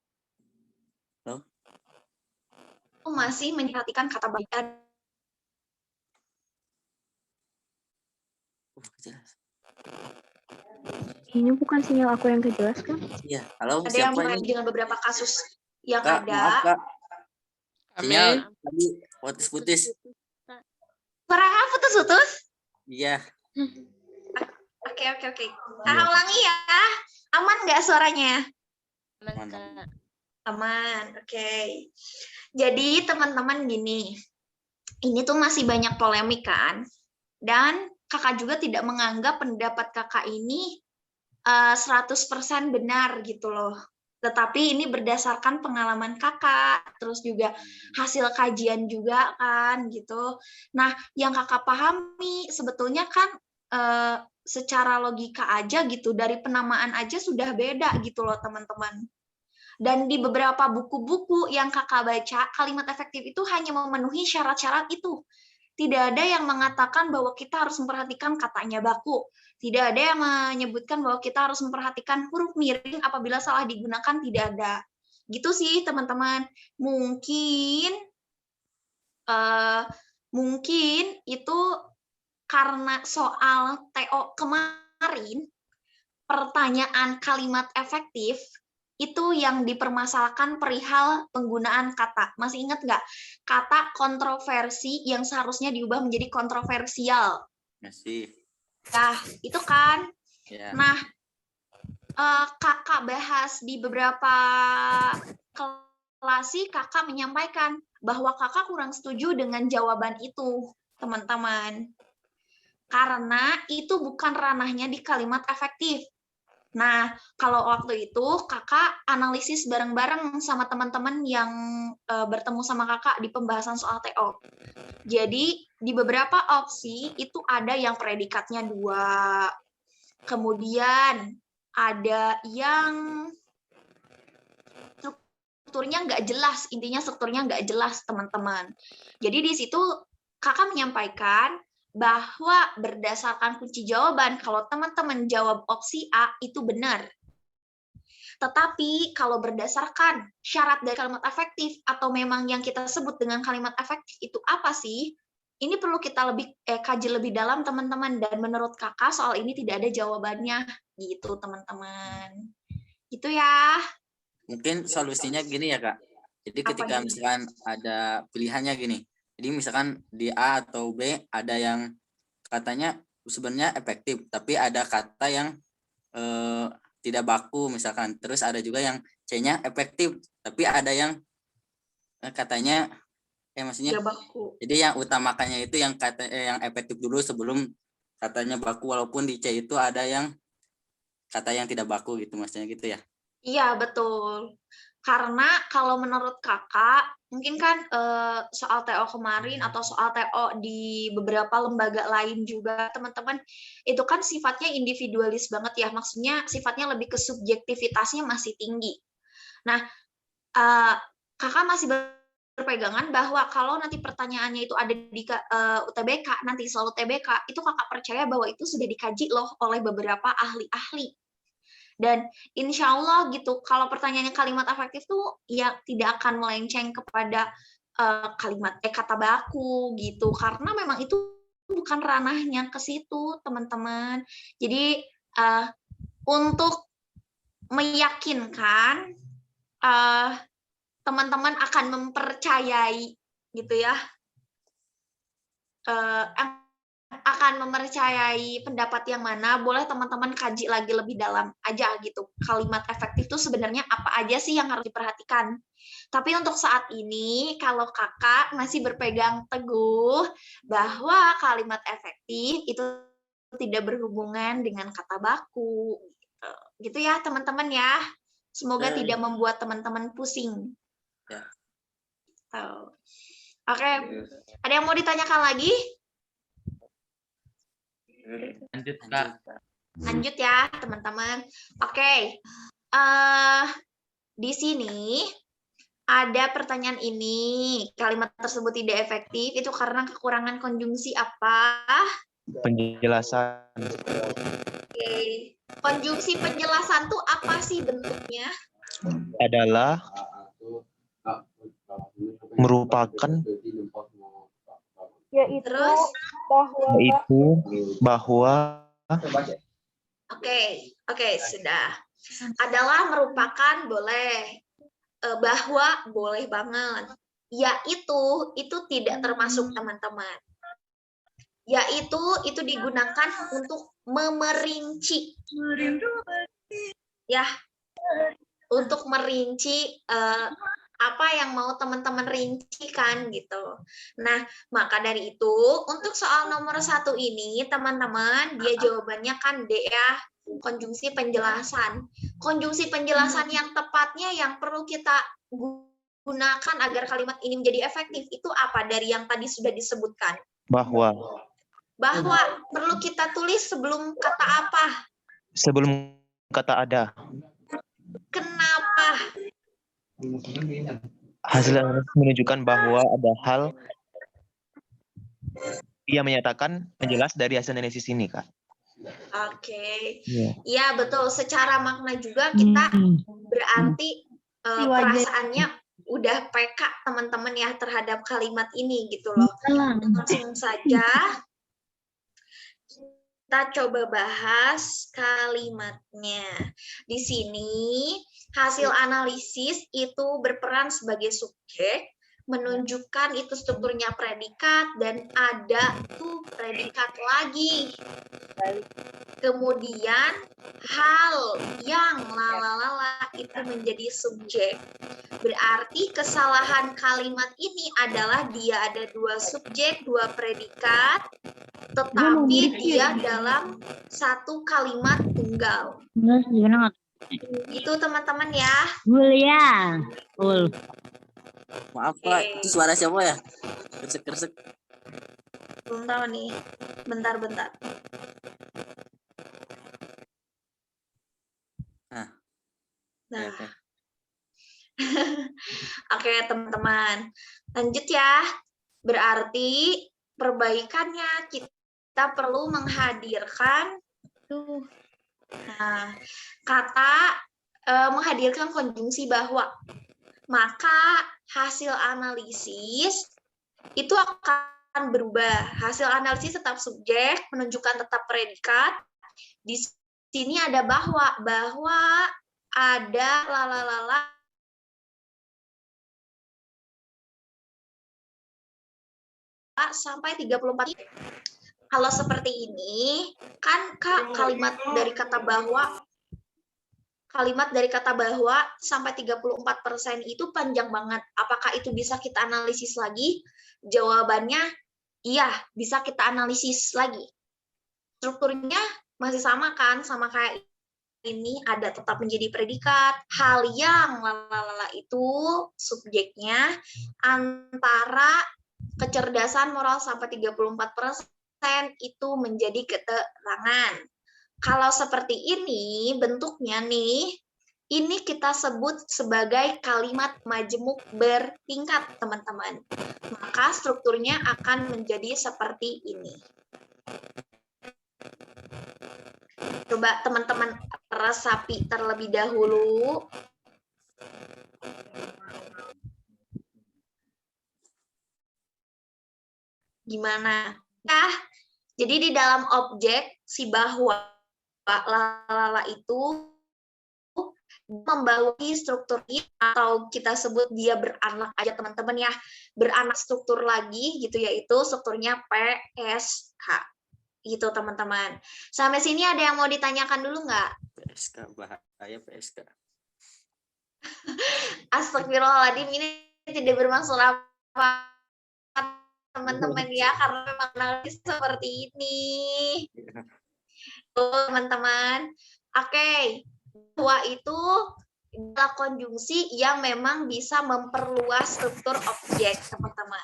[SPEAKER 4] Loh.
[SPEAKER 2] Masih memperhatikan kata baik.
[SPEAKER 6] Ini bukan sinyal aku yang kejelas kan?
[SPEAKER 4] Iya, halo.
[SPEAKER 2] Ada yang main dengan beberapa kasus yang
[SPEAKER 4] Kak,
[SPEAKER 2] ada.
[SPEAKER 4] maaf, Kak. Sinyal tadi putus-putus.
[SPEAKER 2] Suara kamu putus-putus?
[SPEAKER 4] Iya.
[SPEAKER 2] Oke. Kakak ulangi ya. Aman nggak suaranya? Aman. Oke. Jadi teman-teman gini, ini tuh masih banyak polemik kan? Dan kakak juga tidak menganggap pendapat kakak ini 100% benar gitu loh. Tetapi ini berdasarkan pengalaman kakak, terus juga hasil kajian juga kan gitu. Nah, yang kakak pahami sebetulnya kan secara logika aja gitu, dari penamaan aja sudah beda gitu loh teman-teman. Dan di beberapa buku-buku yang kakak baca, kalimat efektif itu hanya memenuhi syarat-syarat itu. Tidak ada yang mengatakan bahwa kita harus memperhatikan katanya baku. Tidak ada yang menyebutkan bahwa kita harus memperhatikan huruf miring apabila salah digunakan, tidak ada. Gitu sih teman-teman. Mungkin itu karena soal TO kemarin, pertanyaan kalimat efektif itu yang dipermasalahkan perihal penggunaan kata. Masih ingat nggak? Kata kontroversi yang seharusnya diubah menjadi kontroversial.
[SPEAKER 4] Masih.
[SPEAKER 2] Nah, itu kan.
[SPEAKER 4] Ya.
[SPEAKER 2] Nah, kakak bahas di beberapa kelas sih, kakak menyampaikan bahwa kakak kurang setuju dengan jawaban itu, teman-teman. Karena itu bukan ranahnya di kalimat efektif. Nah, kalau waktu itu kakak analisis bareng-bareng sama teman-teman yang bertemu sama kakak di pembahasan soal TO. Jadi, di beberapa opsi itu ada yang predikatnya 2. Kemudian ada yang strukturnya nggak jelas, intinya strukturnya nggak jelas, teman-teman. Jadi di situ kakak menyampaikan bahwa berdasarkan kunci jawaban, kalau teman-teman jawab opsi A itu benar. Tetapi kalau berdasarkan syarat dari kalimat efektif atau memang yang kita sebut dengan kalimat efektif itu apa sih? Ini perlu kita kaji lebih dalam, teman-teman. Dan menurut kakak soal ini tidak ada jawabannya, gitu teman-teman. Gitu ya.
[SPEAKER 4] Mungkin solusinya gini ya Kak. Jadi ketika misalkan ada pilihannya gini. Jadi misalkan di A atau B ada yang katanya sebenarnya efektif, tapi ada kata yang tidak baku misalkan. Terus ada juga yang C-nya efektif, tapi ada yang katanya maksudnya
[SPEAKER 2] tidak baku.
[SPEAKER 4] Jadi yang utamakannya itu yang kata yang efektif dulu sebelum katanya baku, walaupun di C itu ada yang kata yang tidak baku gitu, maksudnya gitu ya.
[SPEAKER 2] Iya, betul. Karena kalau menurut kakak, mungkin kan soal TO kemarin atau soal TO di beberapa lembaga lain juga, teman-teman, itu kan sifatnya individualis banget ya, maksudnya sifatnya lebih ke subjektivitasnya masih tinggi. Nah, kakak masih berpegangan bahwa kalau nanti pertanyaannya itu ada di UTBK, nanti soal UTBK, itu kakak percaya bahwa itu sudah dikaji loh oleh beberapa ahli-ahli. Dan insya Allah gitu, kalau pertanyaannya kalimat efektif tuh ya tidak akan melenceng kepada kata baku gitu, karena memang itu bukan ranahnya ke situ, teman-teman. Jadi untuk meyakinkan teman-teman akan mempercayai gitu ya, akan mempercayai pendapat yang mana, boleh teman-teman kaji lagi lebih dalam aja gitu. Kalimat efektif itu sebenarnya apa aja sih yang harus diperhatikan. Tapi untuk saat ini, kalau kakak masih berpegang teguh bahwa kalimat efektif itu tidak berhubungan dengan kata baku. Gitu ya teman-teman ya. Semoga tidak membuat teman-teman pusing.
[SPEAKER 4] Ya.
[SPEAKER 2] Oke. Ada yang mau ditanyakan lagi?
[SPEAKER 3] Lanjut Kak.
[SPEAKER 2] Lanjut ya teman-teman. Oke. Di sini ada pertanyaan ini. Kalimat tersebut tidak efektif itu karena kekurangan konjungsi apa?
[SPEAKER 5] Penjelasan.
[SPEAKER 2] Oke. Konjungsi penjelasan tuh apa sih bentuknya?
[SPEAKER 5] Adalah merupakan
[SPEAKER 2] Yaitu
[SPEAKER 5] bahwa
[SPEAKER 2] Oke, sudah. Adalah merupakan boleh. Bahwa boleh banget. Yaitu itu tidak termasuk teman-teman. Yaitu itu digunakan untuk memerinci. Ya. Untuk merinci apa yang mau teman-teman rincikan gitu. Nah, maka dari itu untuk soal nomor 1 ini teman-teman dia jawabannya kan D ya, konjungsi penjelasan. Konjungsi penjelasan yang tepatnya yang perlu kita gunakan agar kalimat ini menjadi efektif itu apa dari yang tadi sudah disebutkan?
[SPEAKER 5] Bahwa
[SPEAKER 2] perlu kita tulis sebelum kata apa?
[SPEAKER 5] Sebelum kata ada.
[SPEAKER 2] Kenapa?
[SPEAKER 5] Hasil analisis menunjukkan bahwa ada hal ia menyatakan menjelas dari hasil analisis ini, Kak.
[SPEAKER 2] Oke. Iya, betul. Secara makna juga kita berarti perasaannya udah PK teman-teman ya terhadap kalimat ini gitu loh. Langsung saja kita coba bahas kalimatnya. Di sini hasil analisis itu berperan sebagai subjek, menunjukkan itu strukturnya predikat dan ada tuh predikat lagi. Kemudian hal yang lalalala itu menjadi subjek. Berarti kesalahan kalimat ini adalah dia ada dua subjek, dua predikat, tetapi dia dalam satu kalimat tunggal. Itu teman-teman ya.
[SPEAKER 8] Mulia.
[SPEAKER 4] Maaf Pak,
[SPEAKER 2] Oke.
[SPEAKER 4] itu suara siapa ya? Kresek-kresek.
[SPEAKER 2] Belum tahu nih. Bentar. Nah.
[SPEAKER 4] Oke.
[SPEAKER 2] Oke, teman-teman. Lanjut ya. Berarti perbaikannya kita perlu menghadirkan kata menghadirkan konjungsi bahwa. Maka hasil analisis itu akan berubah. Hasil analisis tetap subjek, menunjukkan tetap predikat. Di sini ada bahwa ada lalalala sampai 34. Kalau seperti ini, kan Kak, kalimat dari kata bahwa sampai 34% itu panjang banget. Apakah itu bisa kita analisis lagi? Jawabannya iya, bisa kita analisis lagi. Strukturnya masih sama kan, sama kayak ini, ada tetap menjadi predikat. Hal yang lalala itu subjeknya antara kecerdasan moral sampai 34% itu menjadi keterangan. Kalau seperti ini bentuknya nih, ini kita sebut sebagai kalimat majemuk bertingkat, teman-teman. Maka strukturnya akan menjadi seperti ini. Coba teman-teman resapi terlebih dahulu. Gimana? Nah, jadi di dalam objek si bahwa lalala itu membawahi struktur atau kita sebut dia beranak aja teman-teman ya, beranak struktur lagi gitu, yaitu strukturnya PSK gitu teman-teman. Sampai sini ada yang mau ditanyakan dulu nggak?
[SPEAKER 4] PSK, bahaya PSK.
[SPEAKER 2] Astagfirullahaladzim, ini tidak bermaksud apa teman-teman ya, karena memang analisis seperti ini. Tuh, teman-teman. Oke, bahwa itu adalah konjungsi yang memang bisa memperluas struktur objek, teman-teman.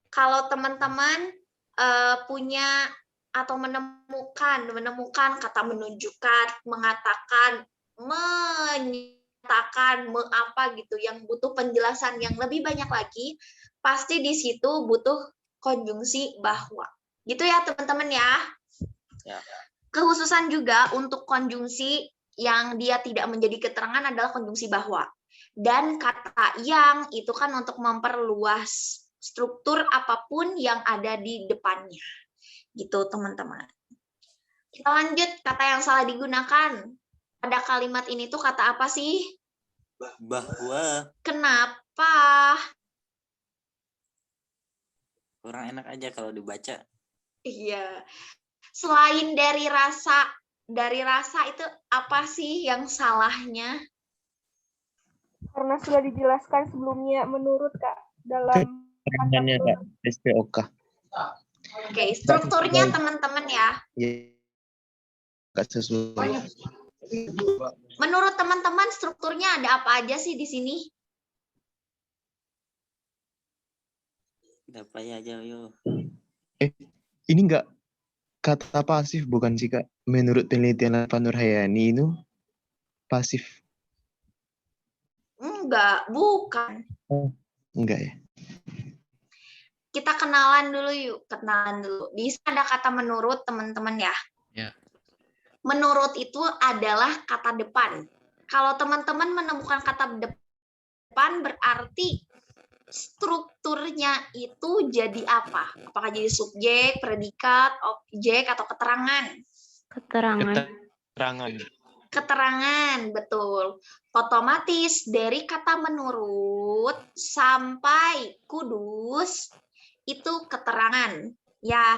[SPEAKER 2] Kalau teman-teman punya atau menemukan kata menunjukkan, mengatakan, menyatakan, apa gitu yang butuh penjelasan yang lebih banyak lagi, pasti di situ butuh konjungsi bahwa. Gitu ya teman-teman ya.
[SPEAKER 4] Ya.
[SPEAKER 2] Kekhususan juga untuk konjungsi yang dia tidak menjadi keterangan adalah konjungsi bahwa. Dan kata yang itu kan untuk memperluas struktur apapun yang ada di depannya. Gitu teman-teman. Kita lanjut, kata yang salah digunakan. Pada kalimat ini tuh kata apa sih?
[SPEAKER 4] Bahwa.
[SPEAKER 2] Kenapa?
[SPEAKER 4] Kurang enak aja kalau dibaca.
[SPEAKER 2] Iya. Selain dari rasa itu apa sih yang salahnya?
[SPEAKER 1] Karena sudah dijelaskan sebelumnya menurut Kak dalam
[SPEAKER 5] Keterangannya Kak, SPOK.
[SPEAKER 2] Oke, strukturnya teman-teman ya.
[SPEAKER 5] Kak sesuai.
[SPEAKER 2] Menurut teman-teman strukturnya ada apa aja sih di sini?
[SPEAKER 4] Apa aja yuk.
[SPEAKER 5] Ini enggak kata pasif bukan sih Kak? Menurut penelitian Pak Nurhayani itu pasif.
[SPEAKER 2] Enggak, bukan.
[SPEAKER 5] Enggak ya?
[SPEAKER 2] Kita kenalan dulu yuk, kenalan dulu. Di sini ada kata menurut teman-teman ya.
[SPEAKER 3] Ya.
[SPEAKER 2] Menurut itu adalah kata depan. Kalau teman-teman menemukan kata depan berarti strukturnya itu jadi apa? Apakah jadi subjek, predikat, objek, atau keterangan?
[SPEAKER 6] Keterangan.
[SPEAKER 2] Keterangan, betul. Otomatis dari kata menurut sampai kudus itu keterangan. Ya,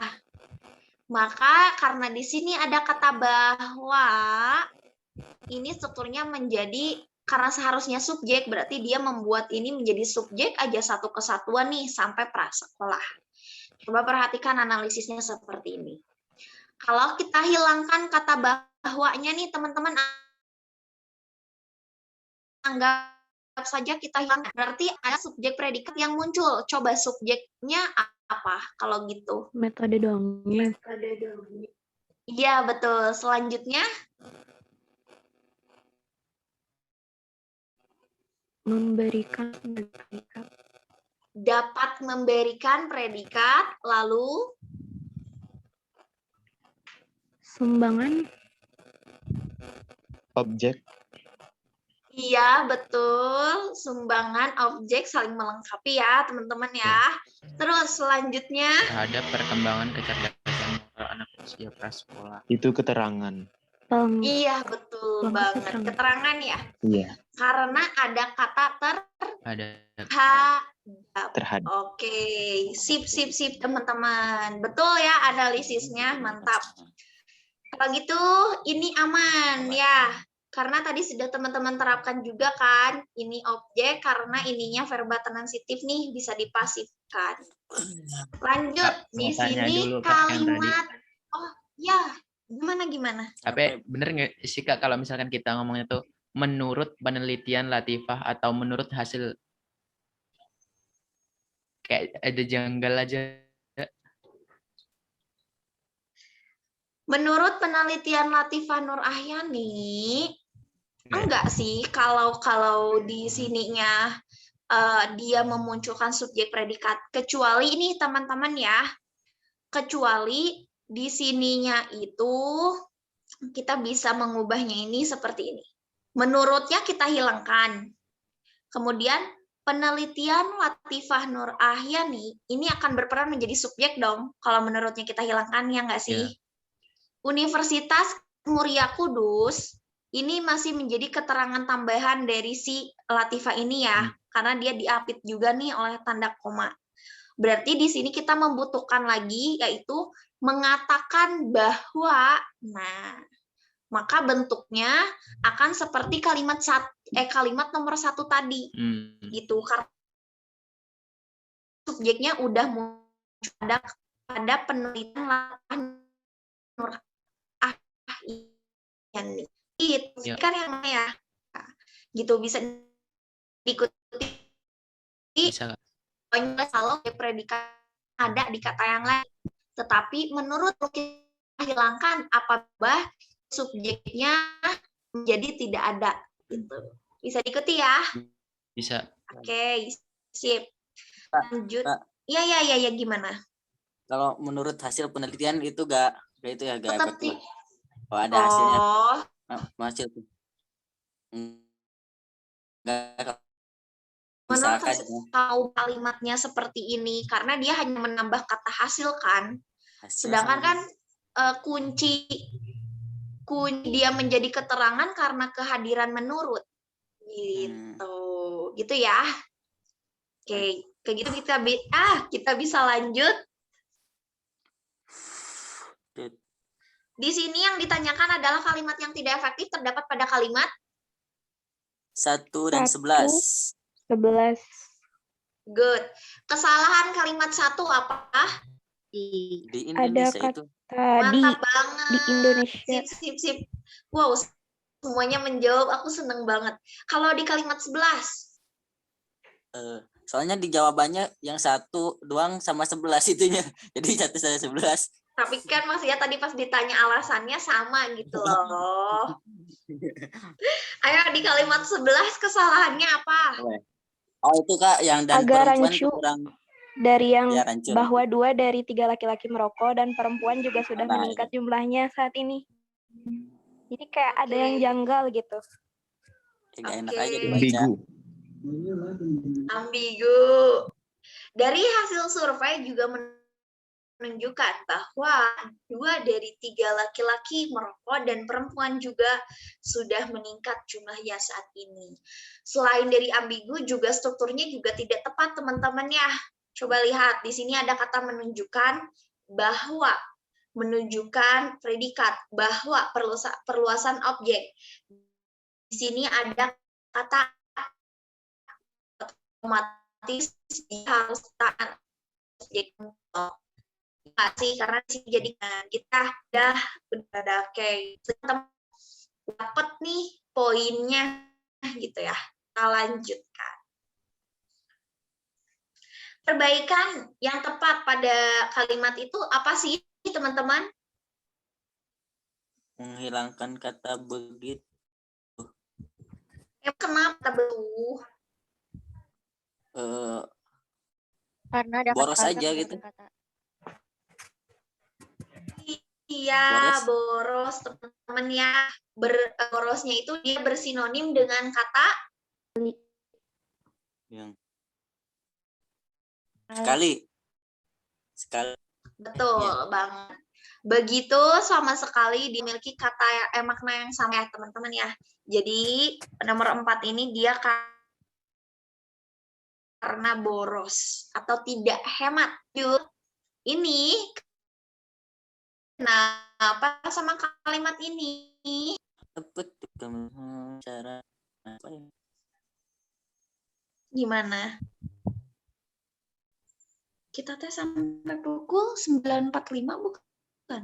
[SPEAKER 2] Maka karena di sini ada kata bahwa, ini strukturnya menjadi, karena seharusnya subjek, berarti dia membuat ini menjadi subjek aja satu kesatuan nih sampai prasekolah. Coba perhatikan analisisnya seperti ini. Kalau kita hilangkan kata bahwanya nih teman-teman, anggap saja kita hilangkan, berarti ada subjek predikat yang muncul. Coba subjeknya apa kalau gitu?
[SPEAKER 6] Metode dongeng.
[SPEAKER 2] Iya, betul. Selanjutnya,
[SPEAKER 6] Memberikan predikat.
[SPEAKER 2] dapat memberikan predikat, lalu
[SPEAKER 6] Sumbangan.
[SPEAKER 5] Objek.
[SPEAKER 2] iya, betul. Sumbangan objek saling melengkapi ya, teman-teman ya. Terus selanjutnya,
[SPEAKER 3] Terhadap perkembangan kecerdasan motor anak usia prasekolah.
[SPEAKER 5] Itu keterangan.
[SPEAKER 2] iya betul
[SPEAKER 6] Lengkap
[SPEAKER 2] banget.
[SPEAKER 6] keterangan.
[SPEAKER 2] Keterangan ya.
[SPEAKER 5] Iya.
[SPEAKER 2] Karena ada kata
[SPEAKER 3] Ada
[SPEAKER 2] terhadap.
[SPEAKER 5] Terhadap.
[SPEAKER 2] Oke, sip teman-teman. Betul ya analisisnya, mantap. Kalau gitu ini aman ya. Karena tadi sudah teman-teman terapkan juga kan, ini objek karena ininya verba transitif nih bisa dipasifkan. Lanjut,
[SPEAKER 3] Kak,
[SPEAKER 2] di
[SPEAKER 3] mau tanya
[SPEAKER 2] sini
[SPEAKER 3] dulu, Kak, yang tadi.
[SPEAKER 2] kalimat. Oh ya, gimana?
[SPEAKER 3] Tapi bener nggak sih Kak kalau misalkan kita ngomongnya tuh menurut penelitian Latifah atau menurut hasil, kayak ada janggal aja.
[SPEAKER 2] Menurut penelitian Latifah Nur Ahyani, enggak sih kalau di sininya dia memunculkan subjek predikat, kecuali ini teman-teman ya, kecuali di sininya itu kita bisa mengubahnya ini seperti ini. Menurutnya kita hilangkan. Kemudian penelitian Latifah Nur Ahyani ini akan berperan menjadi subjek dong kalau menurutnya kita hilangkan, ya enggak sih?
[SPEAKER 3] Iya.
[SPEAKER 2] Universitas Muria Kudus ini masih menjadi keterangan tambahan dari si Latifah ini ya, karena dia diapit juga nih oleh tanda koma. Berarti di sini kita membutuhkan lagi, yaitu mengatakan bahwa, nah, maka bentuknya akan seperti kalimat nomor 1 tadi, gitu. Karena subjeknya udah muncul pada penelitian Latifah Nur Ahyani. Itu kan yang mana ya? Gitu bisa diikuti.
[SPEAKER 3] Bisa Kak.
[SPEAKER 2] Kalau predikat ada di kata yang lain, tetapi menurut kita hilangkan apabila subjeknya menjadi tidak ada, gitu. Bisa diikuti ya?
[SPEAKER 3] Bisa.
[SPEAKER 2] Oke, sip. Lanjut.
[SPEAKER 4] Kak.
[SPEAKER 2] Ya, gimana?
[SPEAKER 4] Kalau menurut hasil penelitian itu gak itu ya, gak
[SPEAKER 2] Tetap
[SPEAKER 4] efektif.
[SPEAKER 2] sih.
[SPEAKER 4] Oh, ada hasilnya.
[SPEAKER 2] Oh,
[SPEAKER 4] Hasil tuh. Enggak,
[SPEAKER 2] menurut
[SPEAKER 4] misalkan
[SPEAKER 2] tahu kalimatnya seperti ini karena dia hanya menambah kata hasil kan.
[SPEAKER 4] hasil
[SPEAKER 2] Sedangkan
[SPEAKER 4] sama.
[SPEAKER 2] kan kunci dia menjadi keterangan karena kehadiran menurut. Gitu ya. Oke, kayak gitu kita bisa lanjut. Di sini yang ditanyakan adalah kalimat yang tidak efektif terdapat pada kalimat
[SPEAKER 4] 1 dan 11.
[SPEAKER 6] 11.
[SPEAKER 2] Good. Kesalahan kalimat 1 apa?
[SPEAKER 4] Di
[SPEAKER 6] Ada
[SPEAKER 4] Indonesia
[SPEAKER 6] kata
[SPEAKER 4] itu.
[SPEAKER 2] Mantap banget.
[SPEAKER 6] di Indonesia.
[SPEAKER 2] Sip. Wow, semuanya menjawab. Aku seneng banget. Kalau di kalimat 11?
[SPEAKER 4] Soalnya di jawabannya yang 1 doang sama 11 itunya. Jadi 1 sama 11.
[SPEAKER 2] Tapi kan Mas ya tadi pas ditanya alasannya sama gitu loh. Ayo di kalimat 11 kesalahannya apa?
[SPEAKER 4] Oh itu Kak yang dan
[SPEAKER 6] Agak
[SPEAKER 4] perempuan
[SPEAKER 6] rancu.
[SPEAKER 4] kurang
[SPEAKER 6] Dari yang
[SPEAKER 4] ya, rancu.
[SPEAKER 6] bahwa 2 dari 3 laki-laki merokok dan perempuan juga sudah
[SPEAKER 4] Nah,
[SPEAKER 6] meningkat jumlahnya saat ini. Jadi kayak ada yang janggal gitu.
[SPEAKER 4] Gak enak aja dibaca.
[SPEAKER 2] Ambigu. Dari hasil survei juga menunjukkan bahwa 2 dari 3 laki-laki merokok dan perempuan juga sudah meningkat jumlahnya saat ini. Selain dari ambigu juga strukturnya juga tidak tepat teman-teman ya. Coba lihat di sini ada kata menunjukkan bahwa menunjukkan predikat bahwa perluasan objek. Di sini ada kata otomatis harus tahan objek sih, karena sih jadi kita udah oke dapat nih poinnya gitu ya. Kita lanjutkan. Perbaikan yang tepat pada kalimat itu apa sih teman-teman?
[SPEAKER 4] Menghilangkan kata begitu.
[SPEAKER 2] Kenapa begitu?
[SPEAKER 7] Karena ada
[SPEAKER 4] Boros
[SPEAKER 7] kata-kata
[SPEAKER 4] aja
[SPEAKER 7] dengan
[SPEAKER 4] gitu.
[SPEAKER 7] kata.
[SPEAKER 2] Iya, boros teman-teman ya. Borosnya itu dia bersinonim dengan kata
[SPEAKER 4] Yang sekali.
[SPEAKER 2] betul
[SPEAKER 4] Ya.
[SPEAKER 2] banget. Begitu sama sekali dimiliki kata makna yang sama ya teman-teman ya. Jadi nomor 4 ini dia karena boros atau tidak hemat. Ini kenapa sama kalimat ini?
[SPEAKER 4] Cara apa ya?
[SPEAKER 2] Gimana? Kita tes sampai pukul 9.45 bukan?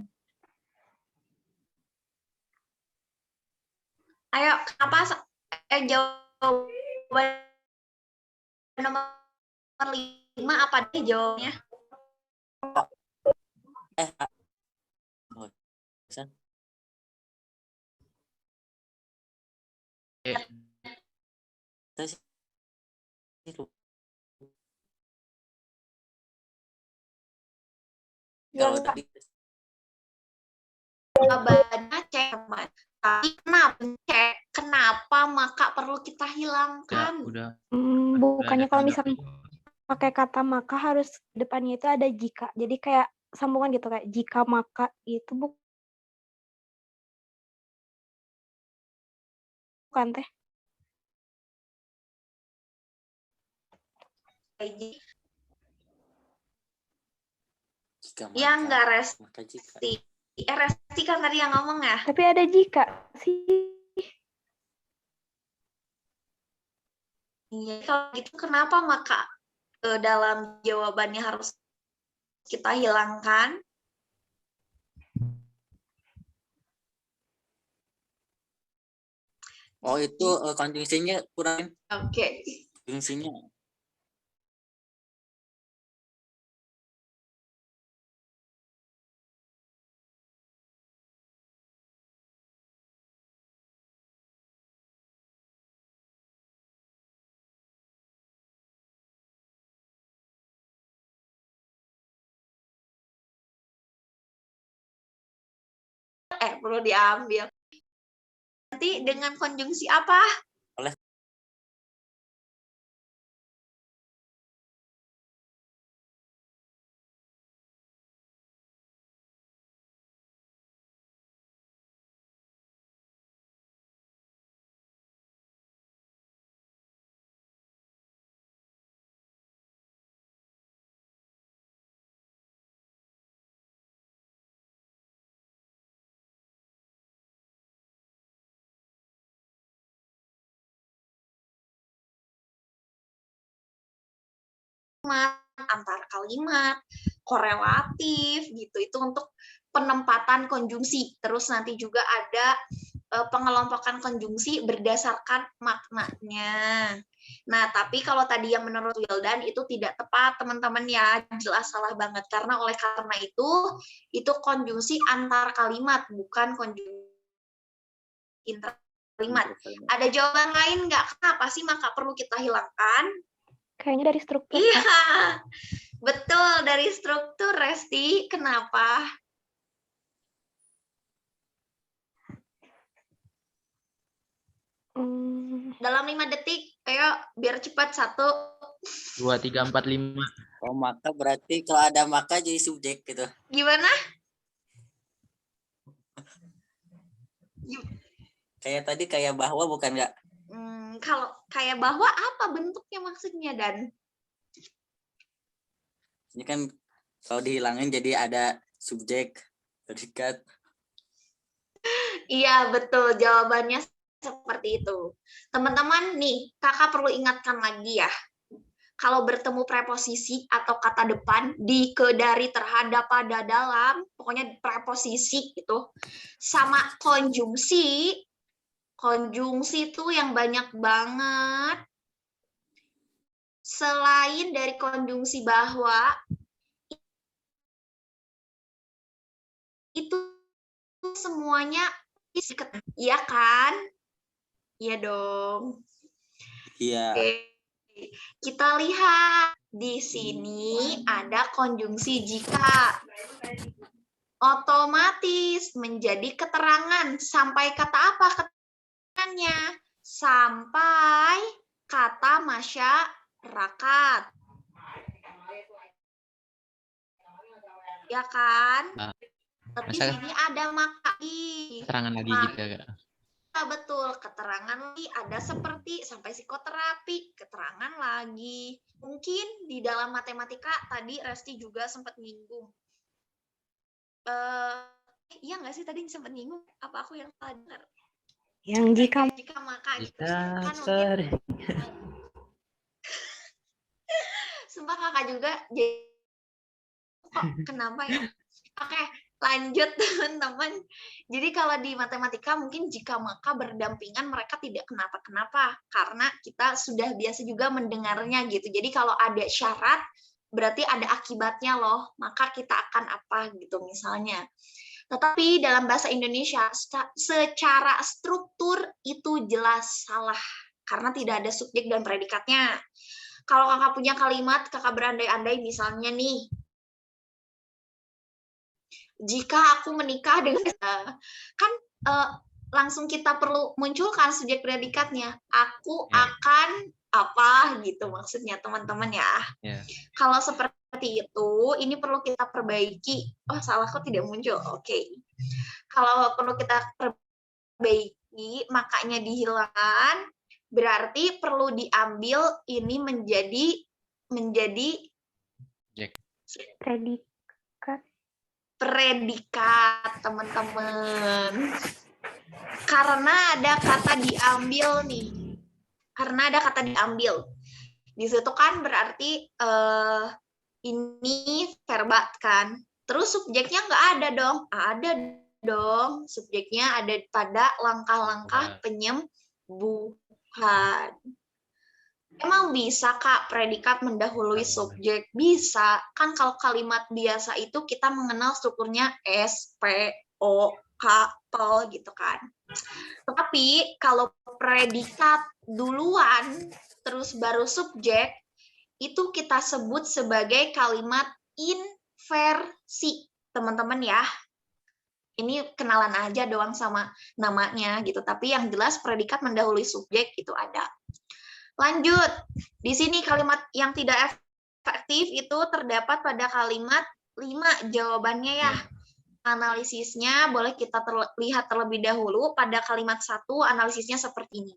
[SPEAKER 2] Ayo, kenapa jawaban nomor 5 apa deh jawabnya?
[SPEAKER 4] Kalau tadi
[SPEAKER 2] Jawabannya cemat. Tapi kenapa maka perlu kita
[SPEAKER 3] Ya,
[SPEAKER 2] hilangkan?
[SPEAKER 3] udah.
[SPEAKER 6] Bukannya kalau
[SPEAKER 3] tanda
[SPEAKER 6] misalkan pakai kata maka harus depannya itu ada jika. Jadi kayak sambungan gitu kayak jika maka itu bukan teh.
[SPEAKER 4] jika
[SPEAKER 2] Ya
[SPEAKER 4] maka,
[SPEAKER 2] enggak
[SPEAKER 4] maka jika.
[SPEAKER 2] Resti kan tadi yang ngomong ya.
[SPEAKER 6] Tapi ada jika sih.
[SPEAKER 2] Iya, kalau gitu kenapa maka dalam jawabannya harus kita hilangkan?
[SPEAKER 4] Oh itu konjungsinya kurang.
[SPEAKER 2] Oke.
[SPEAKER 4] Konjungsinya.
[SPEAKER 2] Perlu diambil. Nanti dengan konjungsi apa?
[SPEAKER 4] Oleh
[SPEAKER 2] antar kalimat, korelatif gitu. Itu untuk penempatan konjungsi. Terus nanti juga ada pengelompokan konjungsi berdasarkan maknanya. Nah, tapi kalau tadi yang menurut Wildan itu tidak tepat, teman-teman ya, jelas salah banget. Karena oleh karena itu konjungsi antar kalimat, bukan konjungsi inter kalimat. Ada jawaban lain nggak? Kenapa sih maka perlu kita hilangkan?
[SPEAKER 6] Kayaknya dari struktur.
[SPEAKER 2] Iya, betul dari struktur, Resti. Kenapa? Dalam 5 detik, ayo biar cepat. 1,
[SPEAKER 3] 2, 3, 4, 5.
[SPEAKER 4] Oh maka berarti kalau ada maka jadi subjek gitu.
[SPEAKER 2] Gimana?
[SPEAKER 4] Kayak tadi kayak bahwa bukan nggak?
[SPEAKER 2] Kalau kayak bahwa apa bentuknya maksudnya Dan?
[SPEAKER 4] Ini kan kalau dihilangin jadi ada subjek, predikat.
[SPEAKER 2] Iya, betul. Jawabannya seperti itu. Teman-teman, nih, kakak perlu ingatkan lagi ya. Kalau bertemu preposisi atau kata depan di, ke, dari, terhadap, pada, dalam, pokoknya preposisi itu, sama konjungsi, konjungsi itu yang banyak banget. Selain dari konjungsi bahwa, itu semuanya iya kan? Iya dong.
[SPEAKER 4] Iya.
[SPEAKER 2] Oke. Kita lihat di sini ada konjungsi jika. Otomatis menjadi keterangan. Sampai kata apa keterangannya? Sampai kata masyarakat. Ya kan? Tapi
[SPEAKER 3] Masa
[SPEAKER 2] sini ada maki.
[SPEAKER 3] keterangan lagi
[SPEAKER 2] Maka-
[SPEAKER 3] gitu Kak.
[SPEAKER 2] Betul, keterangan lagi ada seperti sampai psikoterapi, keterangan lagi. Mungkin di dalam matematika tadi Resti juga sempat nyinggung. Iya nggak sih tadi sempat nyinggung? Apa aku yang salah dengar?
[SPEAKER 6] Yang jika
[SPEAKER 2] Maka gitu.
[SPEAKER 3] Jika
[SPEAKER 2] Kan mungkin
[SPEAKER 3] sering.
[SPEAKER 2] sumpah kakak juga jadi kok kenapa ya? Oke, lanjut teman-teman. Jadi kalau di matematika mungkin jika maka berdampingan mereka tidak kenapa-kenapa karena kita sudah biasa juga mendengarnya gitu. Jadi kalau ada syarat berarti ada akibatnya loh, maka kita akan apa gitu misalnya. Tetapi dalam bahasa Indonesia secara struktur itu jelas salah karena tidak ada subjek dan predikatnya. Kalau kakak punya kalimat, kakak berandai-andai misalnya nih, jika aku menikah dengan kan langsung kita perlu munculkan subjek predikatnya. Aku
[SPEAKER 3] Ya.
[SPEAKER 2] akan apa gitu maksudnya teman-teman ya.
[SPEAKER 3] Ya.
[SPEAKER 2] Kalau seperti itu, ini perlu kita perbaiki. Oh salah kok tidak muncul. Oke. Kalau perlu kita perbaiki, makanya dihilangkan. Berarti perlu diambil ini menjadi predikat teman-teman. Karena ada kata diambil nih. Karena ada kata diambil. Di situ kan berarti ini verba kan. Terus subjeknya nggak ada dong. Ada dong. Subjeknya ada pada langkah-langkah penyembuhan. Emang bisa Kak predikat mendahului subjek? Bisa. Kan kalau kalimat biasa itu kita mengenal strukturnya S, P, O, K, POL gitu kan. Tetapi kalau predikat duluan, terus baru subjek, itu kita sebut sebagai kalimat inversi. Teman-teman ya. Ini kenalan aja doang sama namanya gitu. Tapi yang jelas predikat mendahului subjek itu ada. Lanjut, di sini kalimat yang tidak efektif itu terdapat pada kalimat 5 jawabannya ya. Analisisnya boleh kita lihat terlebih dahulu pada kalimat 1 analisisnya seperti ini.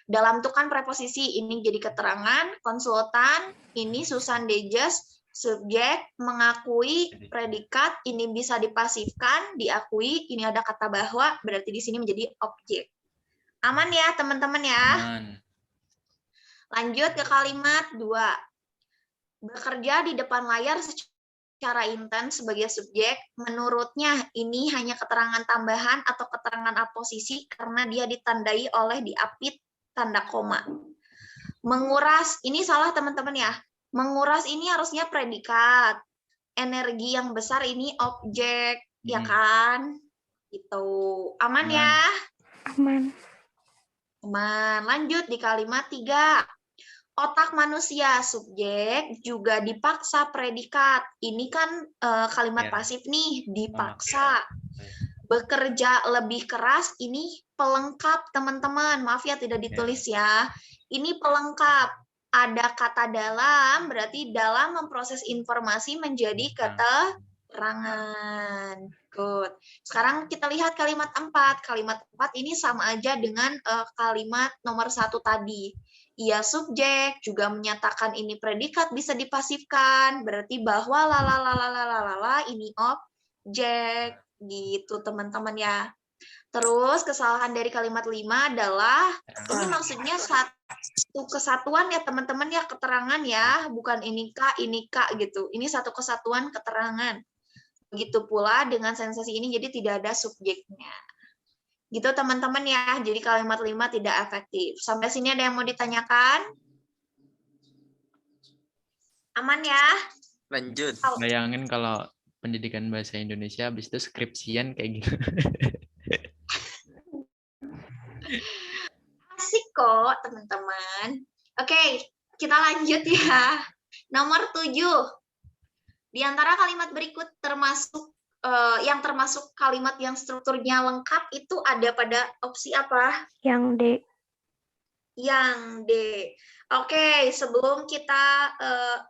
[SPEAKER 2] Dalam tuh kan preposisi ini jadi keterangan, konsultan, ini Susan Dejes, subjek, mengakui, predikat, ini bisa dipasifkan, diakui, ini ada kata bahwa, berarti di sini menjadi objek. Aman ya teman-teman ya?
[SPEAKER 3] Aman.
[SPEAKER 2] Lanjut ke kalimat 2. Bekerja di depan layar secara intens sebagai subjek, menurutnya ini hanya keterangan tambahan atau keterangan aposisi karena dia ditandai oleh diapit tanda koma. Menguras, ini salah teman-teman ya. Menguras ini harusnya predikat. Energi yang besar ini objek, ya kan? Gitu. Aman ya?
[SPEAKER 6] aman.
[SPEAKER 2] Aman. Lanjut di kalimat 3. Otak manusia subjek juga dipaksa predikat. Ini kan kalimat pasif nih, dipaksa. Bekerja lebih keras ini pelengkap teman-teman. Maaf ya tidak ditulis ya. Ini pelengkap. Ada kata dalam, berarti dalam memproses informasi menjadi keterangan. Good. Sekarang kita lihat kalimat 4. Kalimat 4 ini sama aja dengan kalimat nomor 1 tadi. Ia subjek juga menyatakan ini predikat bisa dipasifkan, berarti bahwa ini objek gitu teman-teman ya. Terus kesalahan dari kalimat 5 adalah ini maksudnya satu kesatuan ya teman-teman ya, keterangan ya, bukan ini kak gitu. Ini satu kesatuan keterangan. Begitu pula dengan sensasi ini jadi tidak ada subjeknya. Gitu teman-teman ya. Jadi kalimat 5 tidak efektif. Sampai sini ada yang mau ditanyakan? Aman ya?
[SPEAKER 4] Lanjut.
[SPEAKER 3] Bayangin kalau pendidikan bahasa Indonesia habis itu skripsian kayak gitu.
[SPEAKER 2] Asik kok, teman-teman. Oke, kita lanjut ya. Nomor 7. Di antara kalimat berikut yang termasuk kalimat yang strukturnya lengkap itu ada pada opsi apa?
[SPEAKER 6] Yang D.
[SPEAKER 2] Yang D. Oke, sebelum kita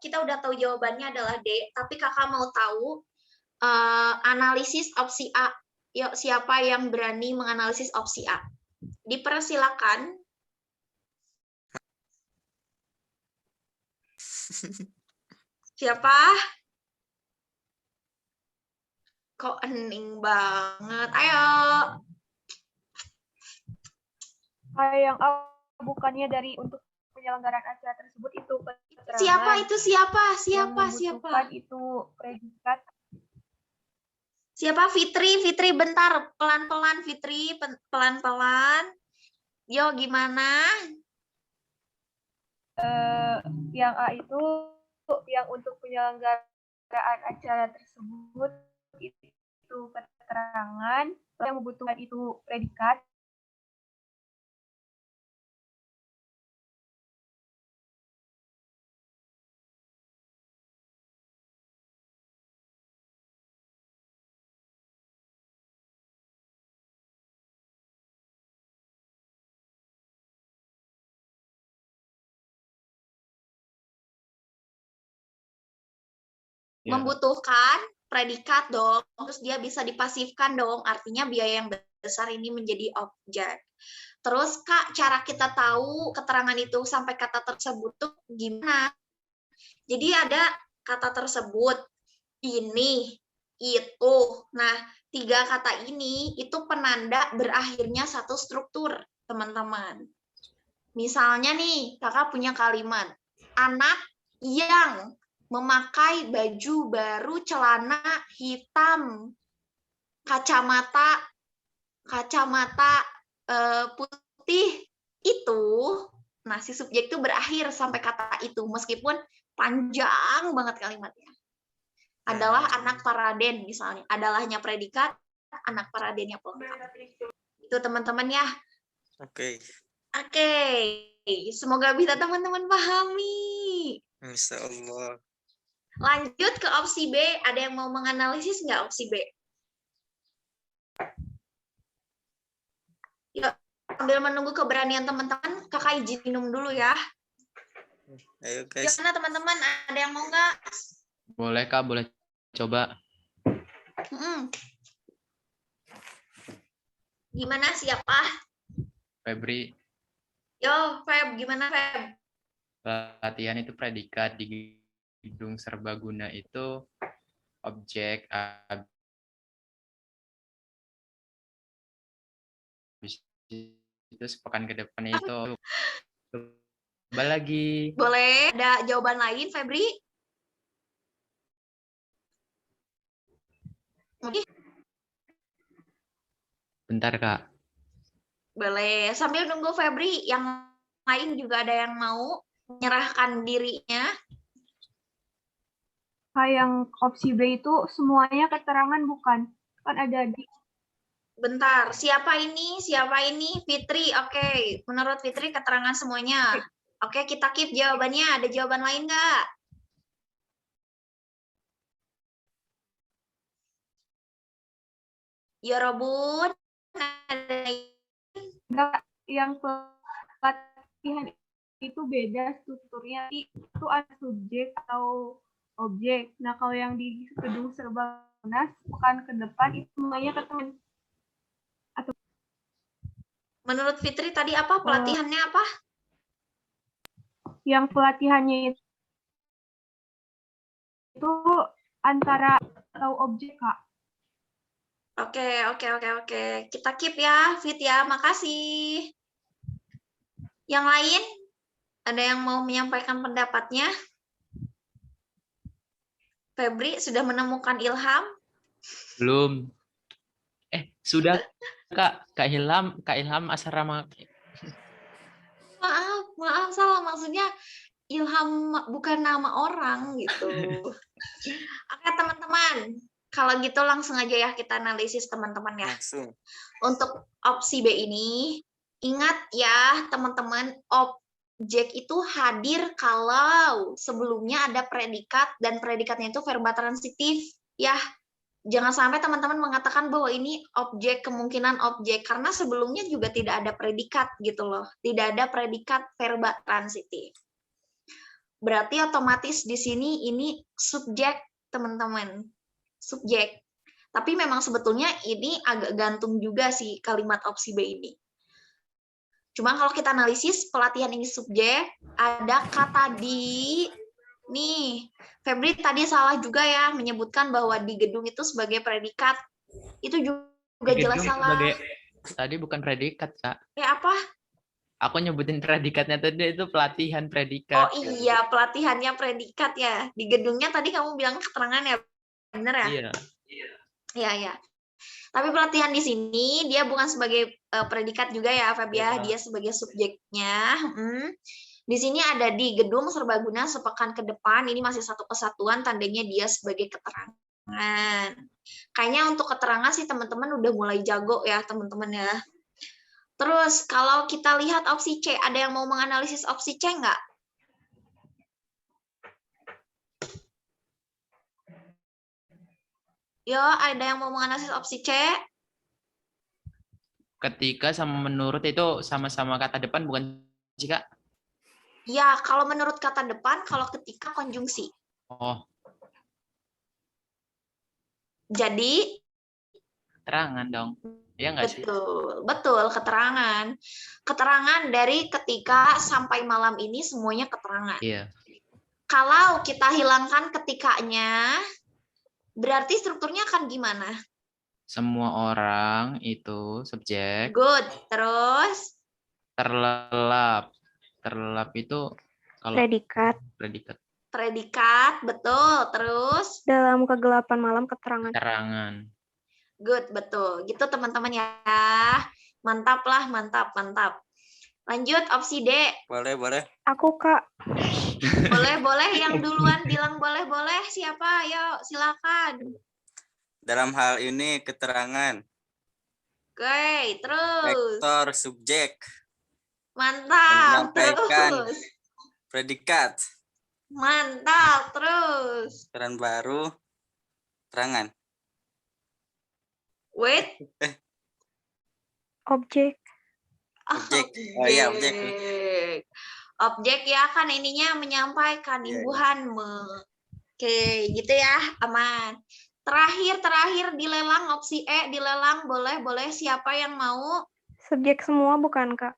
[SPEAKER 2] udah tahu jawabannya adalah D, tapi kakak mau tahu analisis opsi A. Yuk, siapa yang berani menganalisis opsi A? Dipersilakan. Siapa? Kok hening banget? Ayo.
[SPEAKER 8] Yang A bukannya dari untuk penyelenggaraan acara tersebut itu keterangan.
[SPEAKER 2] Siapa itu? Siapa?
[SPEAKER 8] Yang membutuhkan itu predikat.
[SPEAKER 2] Siapa? Fitri, bentar. Pelan-pelan, Fitri. Pelan-pelan. Yo, gimana?
[SPEAKER 8] Yang A itu yang untuk penyelenggaraan acara tersebut itu keterangan. Yang membutuhkan itu predikat.
[SPEAKER 2] Membutuhkan predikat dong, terus dia bisa dipasifkan dong, artinya biaya yang besar ini menjadi objek. Terus Kak, cara kita tahu keterangan itu sampai kata tersebut tuh gimana? Jadi ada kata tersebut, ini, itu. Nah, 3 kata ini itu penanda berakhirnya satu struktur, teman-teman. Misalnya nih, kakak punya kalimat, anak yang memakai baju baru, celana hitam, kacamata putih itu. Nah, si subjek itu berakhir sampai kata itu, meskipun panjang banget kalimatnya. Adalah anak Paraden misalnya, adalahnya predikat, anak Paradennya pelengkap. Itu teman-teman ya.
[SPEAKER 4] Oke.
[SPEAKER 2] Oke, semoga bisa teman-teman pahami.
[SPEAKER 4] Insya Allah.
[SPEAKER 2] Lanjut ke opsi B. Ada yang mau menganalisis nggak opsi B? Yuk, sambil menunggu keberanian teman-teman, kakak izin minum dulu ya.
[SPEAKER 4] Ayo guys.
[SPEAKER 2] Gimana teman-teman? Ada yang mau nggak?
[SPEAKER 3] Boleh Kak, boleh coba.
[SPEAKER 2] Gimana, siapa?
[SPEAKER 3] Febri,
[SPEAKER 2] Yo, Feb, gimana Feb?
[SPEAKER 3] latihan itu predikat, di gedung serbaguna itu objek, habis itu sepekan ke depan itu coba lagi.
[SPEAKER 2] Boleh, ada jawaban lain, Febri?
[SPEAKER 3] Bentar Kak.
[SPEAKER 2] Boleh, sambil nunggu Febri, yang lain juga ada yang mau menyerahkan dirinya.
[SPEAKER 8] Yang opsi B itu semuanya keterangan bukan? Kan ada di.
[SPEAKER 2] Bentar, siapa ini? Siapa ini? Fitri, oke. Menurut Fitri keterangan semuanya. Oke, kita keep jawabannya. Ada jawaban lain nggak? Ya Robun.
[SPEAKER 8] Enggak, yang pelatihan itu beda strukturnya. Itu ada subjek atau objek. Nah, kalau yang di gedung serbaguna pekan ke depan itu semuanya keterangan.
[SPEAKER 2] Menurut Fitri tadi apa? Pelatihannya apa?
[SPEAKER 8] Yang pelatihannya itu antara atau objek, Kak.
[SPEAKER 2] Oke. Kita keep ya, Fit ya. Makasih. Yang lain? Ada yang mau menyampaikan pendapatnya? Febri sudah menemukan Ilham?
[SPEAKER 3] Belum. Sudah Kak Ilham asrama.
[SPEAKER 2] Maaf salah, maksudnya Ilham bukan nama orang gitu. Oke teman-teman, kalau gitu langsung aja ya kita analisis teman-teman ya.
[SPEAKER 4] Langsung.
[SPEAKER 2] Untuk opsi B ini, ingat ya teman-teman, objek itu hadir kalau sebelumnya ada predikat dan predikatnya itu verba transitif ya. Jangan sampai teman-teman mengatakan bahwa ini objek, kemungkinan objek, karena sebelumnya juga tidak ada predikat gitu loh. Tidak ada predikat verba transitif. Berarti otomatis di sini ini subjek, teman-teman. Subjek. Tapi memang sebetulnya ini agak gantung juga sih kalimat opsi B ini. Cuma kalau kita analisis pelatihan ini subjek, ada kata di. Nih, Febri tadi salah juga ya menyebutkan bahwa di gedung itu sebagai predikat. Itu juga jelas salah.
[SPEAKER 3] Tadi bukan predikat, Kak.
[SPEAKER 2] Apa?
[SPEAKER 3] Aku nyebutin predikatnya tadi itu pelatihan predikat.
[SPEAKER 2] Oh iya, pelatihannya predikat ya. Di gedungnya tadi kamu bilang keterangan ya, bener ya? Iya. Tapi pelatihan di sini dia bukan sebagai predikat juga ya, Feb ya. Dia sebagai subjeknya. Di sini ada di gedung serbaguna sepekan ke depan. Ini masih satu kesatuan, tandanya dia sebagai keterangan. Kayaknya untuk keterangan sih teman-teman udah mulai jago ya, teman-teman ya. Terus kalau kita lihat opsi C, ada yang mau menganalisis opsi C nggak? Yo, ada yang mau menganalisis opsi C?
[SPEAKER 3] Ketika sama menurut itu sama-sama kata depan bukan sih, Kak?
[SPEAKER 2] Ya, kalau menurut kata depan, kalau ketika konjungsi.
[SPEAKER 3] Oh.
[SPEAKER 2] Jadi
[SPEAKER 3] keterangan dong. Ya nggak sih?
[SPEAKER 2] Betul, keterangan. Keterangan dari ketika sampai malam ini semuanya keterangan.
[SPEAKER 3] Iya.
[SPEAKER 2] Kalau kita hilangkan ketikanya, berarti strukturnya akan gimana?
[SPEAKER 3] Semua orang itu subjek.
[SPEAKER 2] Good. Terus?
[SPEAKER 3] Terlelap. Terlelap itu kalau predikat.
[SPEAKER 2] Predikat, betul. Terus?
[SPEAKER 6] Dalam kegelapan malam keterangan.
[SPEAKER 2] Good, betul. Gitu teman-teman ya. Mantap lah, mantap. Lanjut opsi D.
[SPEAKER 4] Boleh.
[SPEAKER 6] Aku, Kak.
[SPEAKER 2] Boleh. Yang duluan bilang boleh. Siapa? Ayo, silakan.
[SPEAKER 4] Dalam hal ini keterangan.
[SPEAKER 2] Oke, terus.
[SPEAKER 4] Vektor subjek.
[SPEAKER 2] Mantap.
[SPEAKER 4] Menyampaikan
[SPEAKER 2] terus.
[SPEAKER 4] Predikat.
[SPEAKER 2] Mantap. Terus.
[SPEAKER 4] Peran baru. Terangan.
[SPEAKER 2] Wait.
[SPEAKER 6] Objek.
[SPEAKER 4] Oh iya, objek.
[SPEAKER 2] Objek ya kan ininya menyampaikan imbuhan. Oke, gitu ya, aman. Terakhir dilelang opsi E, dilelang boleh siapa yang mau?
[SPEAKER 6] Subjek semua bukan, Kak?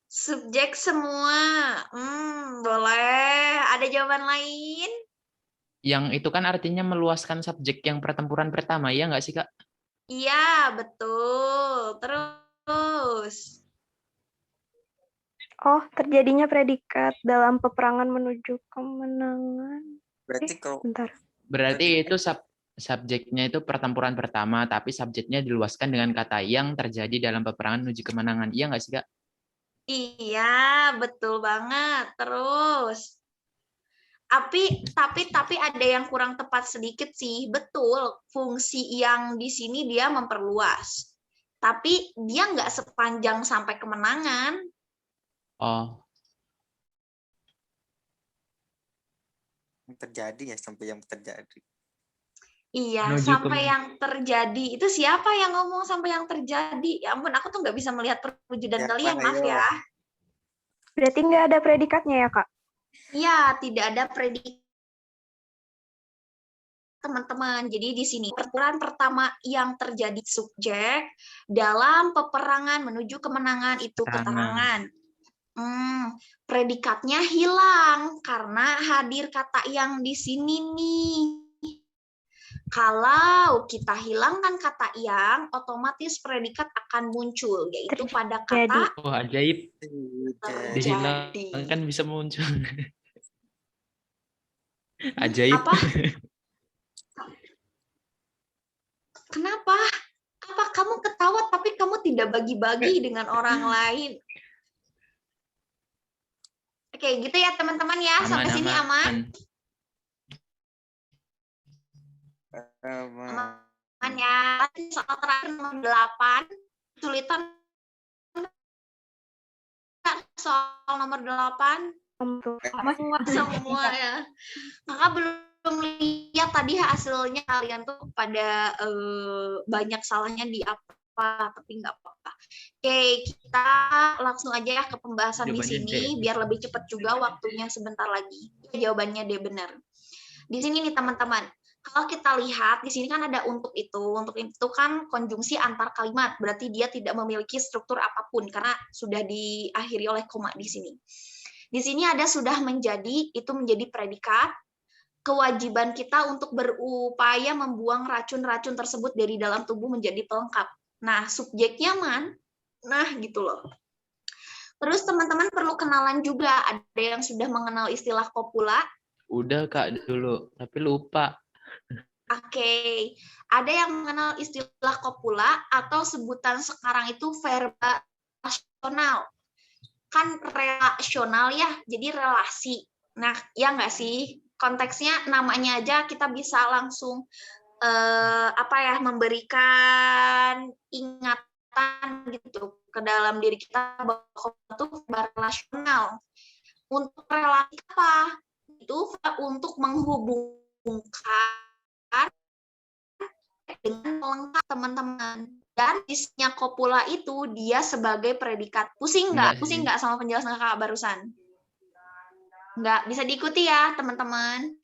[SPEAKER 2] Subjek semua. Boleh. Ada jawaban lain?
[SPEAKER 3] Yang itu kan artinya meluaskan subjek yang pertempuran pertama, ya nggak sih, Kak?
[SPEAKER 2] Iya, betul. Terus.
[SPEAKER 6] Oh, terjadinya predikat dalam peperangan menuju kemenangan.
[SPEAKER 3] Berarti itu subjeknya itu pertempuran pertama, tapi subjeknya diluaskan dengan kata yang terjadi dalam peperangan menuju kemenangan. Iya nggak sih, Kak?
[SPEAKER 2] Iya, betul banget. Terus. Tapi ada yang kurang tepat sedikit sih. Betul, fungsi yang di sini dia memperluas. Tapi dia nggak sepanjang sampai kemenangan.
[SPEAKER 3] Oh.
[SPEAKER 4] Terjadi ya, sampai yang terjadi.
[SPEAKER 2] Iya, sampai yang terjadi. Itu siapa yang ngomong sampai yang terjadi? Ya ampun, aku tuh nggak bisa melihat perwujudan kalian, maaf ya.
[SPEAKER 6] Berarti nggak ada predikatnya ya, Kak?
[SPEAKER 2] Iya, tidak ada predikat. Teman-teman, jadi di sini pertempuran pertama yang terjadi subjek dalam peperangan menuju kemenangan itu keterangan. Predikatnya hilang karena hadir kata yang di sini nih. Kalau kita hilangkan kata yang, otomatis predikat akan muncul, yaitu pada kata
[SPEAKER 3] Oh, ajaib.
[SPEAKER 2] terjadi.
[SPEAKER 3] Dihilangkan bisa muncul. Ajaib.
[SPEAKER 2] Apa? Kenapa? Apa kamu ketawa tapi kamu tidak bagi-bagi dengan orang lain? Oke, gitu ya teman-teman ya. Sampai sini aman? Aman ya. Soal terakhir nomor 8. Kesulitan soal nomor 8. Semua ya. Kakak belum lihat tadi hasilnya, kalian tuh pada banyak salahnya di apa, tapi nggak apa-apa. Oke, kita langsung aja ya ke pembahasan di sini biar lebih cepat juga waktunya sebentar lagi. Jawabannya D benar. Di sini nih teman-teman. Kalau kita lihat di sini kan ada untuk itu. Untuk itu kan konjungsi antar kalimat, berarti dia tidak memiliki struktur apapun karena sudah diakhiri oleh koma di sini. Di sini ada sudah menjadi, itu menjadi predikat. Kewajiban kita untuk berupaya membuang racun-racun tersebut dari dalam tubuh menjadi pelengkap. Nah, subjeknya nah gitu loh. Terus teman-teman perlu kenalan juga. Ada yang sudah mengenal istilah kopula?
[SPEAKER 3] Udah Kak dulu, tapi lupa.
[SPEAKER 2] Oke, ada yang mengenal istilah kopula atau sebutan sekarang itu verba rasional. Kan relasional ya, jadi relasi. Nah, ya nggak sih? Konteksnya namanya aja kita bisa langsung memberikan ingatan gitu ke dalam diri kita bahwa itu relasional. Untuk relasi apa? Itu untuk menghubungkan dengan melengkap teman-teman. Dan isinya kopula itu dia sebagai predikat. Pusing nggak? Pusing nggak sama penjelasan kakak barusan? Nggak, bisa diikuti ya teman-teman.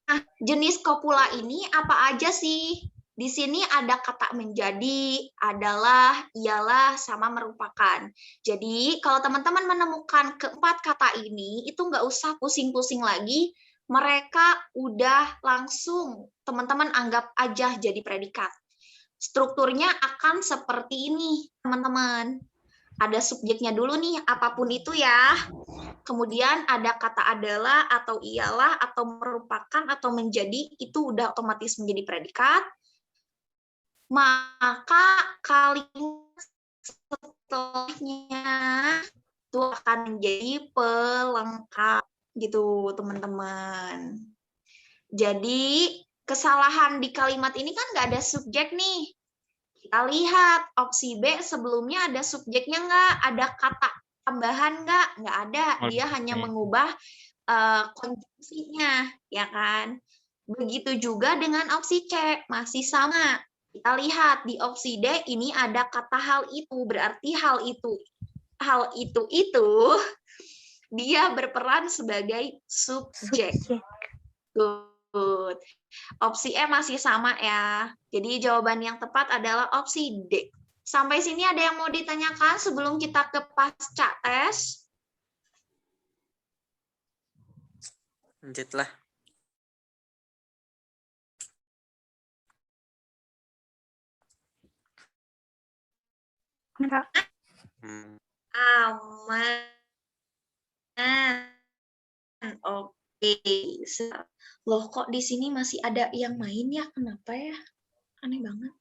[SPEAKER 2] Nah, jenis kopula ini apa aja sih? Di sini ada kata menjadi, adalah, ialah, sama merupakan. Jadi, kalau teman-teman menemukan keempat kata ini, itu nggak usah pusing-pusing lagi. Mereka udah langsung, teman-teman anggap aja jadi predikat. Strukturnya akan seperti ini, teman-teman. Ada subjeknya dulu nih, apapun itu ya. Kemudian ada kata adalah, atau ialah, atau merupakan, atau menjadi, itu udah otomatis menjadi predikat. Maka kalimat setelahnya itu akan menjadi pelengkap gitu, teman-teman. Jadi, kesalahan di kalimat ini kan nggak ada subjek nih. Kita lihat opsi B sebelumnya ada subjeknya nggak? Ada kata tambahan nggak? Nggak ada. Dia hanya mengubah konjungsinya, ya kan? Begitu juga dengan opsi C, masih sama. Kita lihat di opsi D ini ada kata hal itu, berarti hal itu dia berperan sebagai subjek. Good. Opsi E masih sama ya. Jadi jawaban yang tepat adalah opsi D. Sampai sini ada yang mau ditanyakan sebelum kita ke pasca tes?
[SPEAKER 4] Lanjutlah.
[SPEAKER 6] Enggak.
[SPEAKER 2] Aman. Oke. Loh, kok di sini masih ada yang main ya? Kenapa ya? Aneh banget.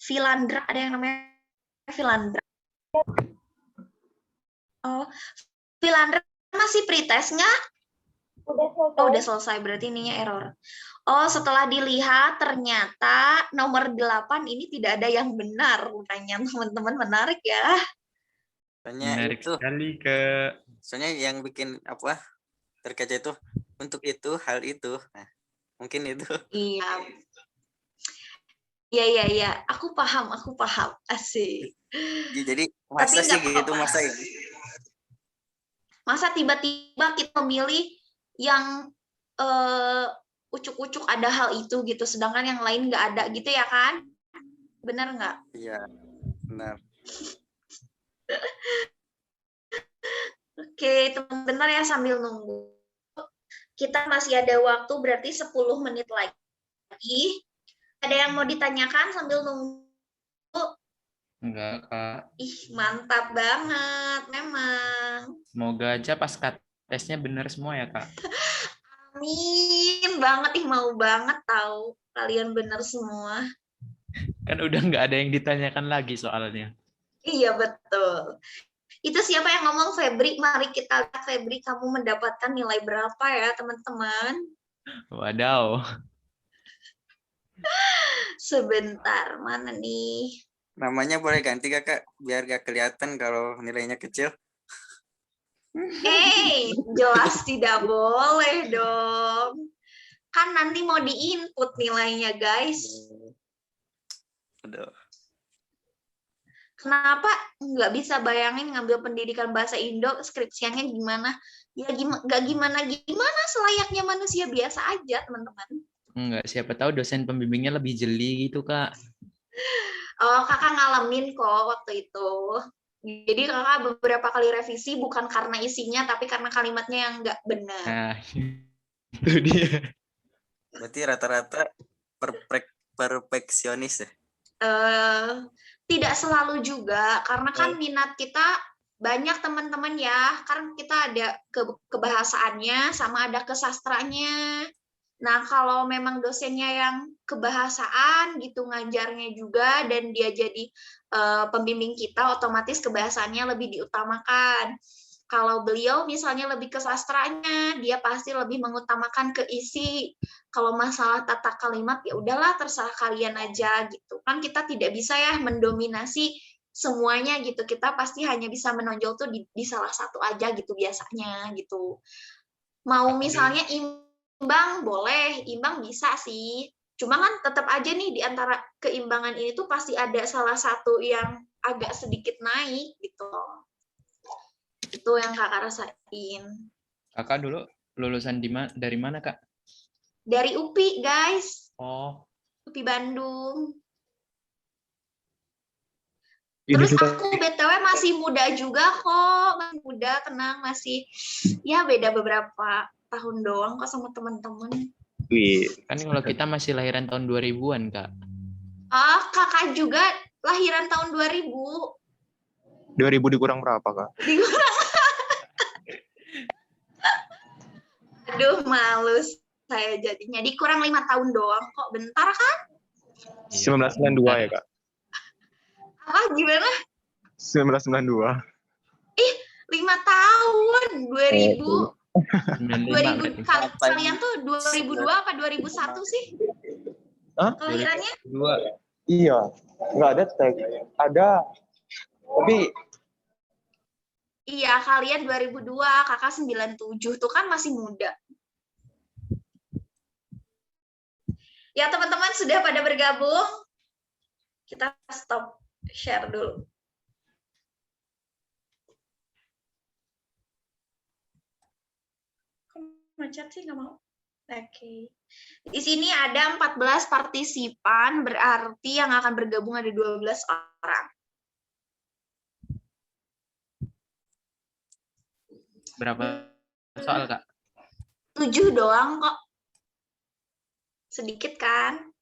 [SPEAKER 2] Filandra, ada yang namanya Filandra. Oh, Filandra masih pretest nggak? Udah selesai, berarti ininya error. Oh, setelah dilihat ternyata nomor 8 ini tidak ada yang benar. Pertanyaan teman-teman menarik ya.
[SPEAKER 3] Menarik sekali
[SPEAKER 4] Soalnya yang bikin terkait itu untuk itu hal itu. Nah, mungkin itu.
[SPEAKER 2] Iya. Aku paham. Asik.
[SPEAKER 4] Jadi masa sih gitu,
[SPEAKER 2] masa tiba-tiba kita memilih yang ucuk-ucuk ada hal itu gitu, sedangkan yang lain nggak ada gitu ya kan? Benar nggak?
[SPEAKER 4] Iya, benar.
[SPEAKER 2] Oke, bentar ya sambil nunggu. Kita masih ada waktu berarti 10 menit lagi. Ada yang mau ditanyakan sambil nunggu?
[SPEAKER 3] Enggak, Kak.
[SPEAKER 2] Ih, mantap banget memang.
[SPEAKER 3] Semoga aja pas tesnya benar semua ya, Kak.
[SPEAKER 2] Amin banget, ih mau banget tahu kalian benar semua.
[SPEAKER 3] Kan udah nggak ada yang ditanyakan lagi soalnya.
[SPEAKER 2] Iya betul. Itu siapa yang ngomong, Febri? Mari kita lihat, Febri, kamu mendapatkan nilai berapa ya teman-teman?
[SPEAKER 3] Wadaw.
[SPEAKER 2] Sebentar, mana nih?
[SPEAKER 4] Namanya boleh ganti Kakak biar gak kelihatan kalau nilainya kecil.
[SPEAKER 2] Jelas tidak boleh dong. Kan nanti mau di-input nilainya, guys.
[SPEAKER 4] Aduh.
[SPEAKER 2] Kenapa nggak bisa bayangin ngambil pendidikan bahasa Indo, skripsiannya gimana? Ya nggak gimana, selayaknya manusia biasa aja, teman-teman.
[SPEAKER 3] Enggak, siapa tahu dosen pembimbingnya lebih jeli gitu, Kak.
[SPEAKER 2] Oh, kakak ngalamin kok waktu itu. Jadi kakak beberapa kali revisi bukan karena isinya, tapi karena kalimatnya yang nggak benar.
[SPEAKER 3] Nah, itu dia.
[SPEAKER 4] Berarti rata-rata perfeksionis ya?
[SPEAKER 2] Tidak selalu juga, karena kan minat kita banyak teman-teman ya, karena kita ada kebahasaannya sama ada kesastranya. Nah, kalau memang dosennya yang kebahasaan gitu ngajarnya juga dan dia jadi pembimbing kita, otomatis kebahasaannya lebih diutamakan. Kalau beliau misalnya lebih ke sastranya, dia pasti lebih mengutamakan ke isi. Kalau masalah tata kalimat ya udahlah terserah kalian aja gitu. Kan kita tidak bisa ya mendominasi semuanya gitu. Kita pasti hanya bisa menonjol tuh di salah satu aja gitu biasanya gitu. Mau misalnya imbang boleh, imbang bisa sih. Cuma kan tetap aja nih di antara keimbangan ini tuh pasti ada salah satu yang agak sedikit naik gitu. Itu yang kakak rasain.
[SPEAKER 3] Kakak dulu lulusan dari mana, Kak?
[SPEAKER 2] Dari UPI, guys.
[SPEAKER 3] Oh.
[SPEAKER 2] UPI Bandung. Terus aku BTW masih muda juga kok. Masih muda, tenang. Masih ya beda beberapa tahun doang kok sama teman-teman.
[SPEAKER 3] Kan kalau kita masih lahiran tahun 2000-an, Kak.
[SPEAKER 2] Ah, kakak juga lahiran tahun 2000.
[SPEAKER 5] 2000 dikurang berapa, Kak?
[SPEAKER 2] Aduh, malu saya jadinya. Dikurang 5 tahun doang kok. Bentar kan?
[SPEAKER 5] 1992 ya, Kak?
[SPEAKER 2] Apa? Gimana?
[SPEAKER 5] 1992.
[SPEAKER 2] 5 tahun. 2000.
[SPEAKER 3] 95
[SPEAKER 2] Kalian tuh 2002 apa 2001 sih?
[SPEAKER 5] Hah?
[SPEAKER 2] Kelahirannya?
[SPEAKER 3] 2002.
[SPEAKER 5] Iya, nggak ada tag. Ada, tapi
[SPEAKER 2] Iya, kalian 2002, kakak 97, tuh kan masih muda. Ya, teman-teman sudah pada bergabung? Kita stop share dulu. Kok macet sih? Nggak mau? Oke. Di sini ada 14 partisipan, berarti yang akan bergabung ada 12 orang.
[SPEAKER 3] Berapa soal, Kak?
[SPEAKER 2] 7 doang kok. Sedikit kan?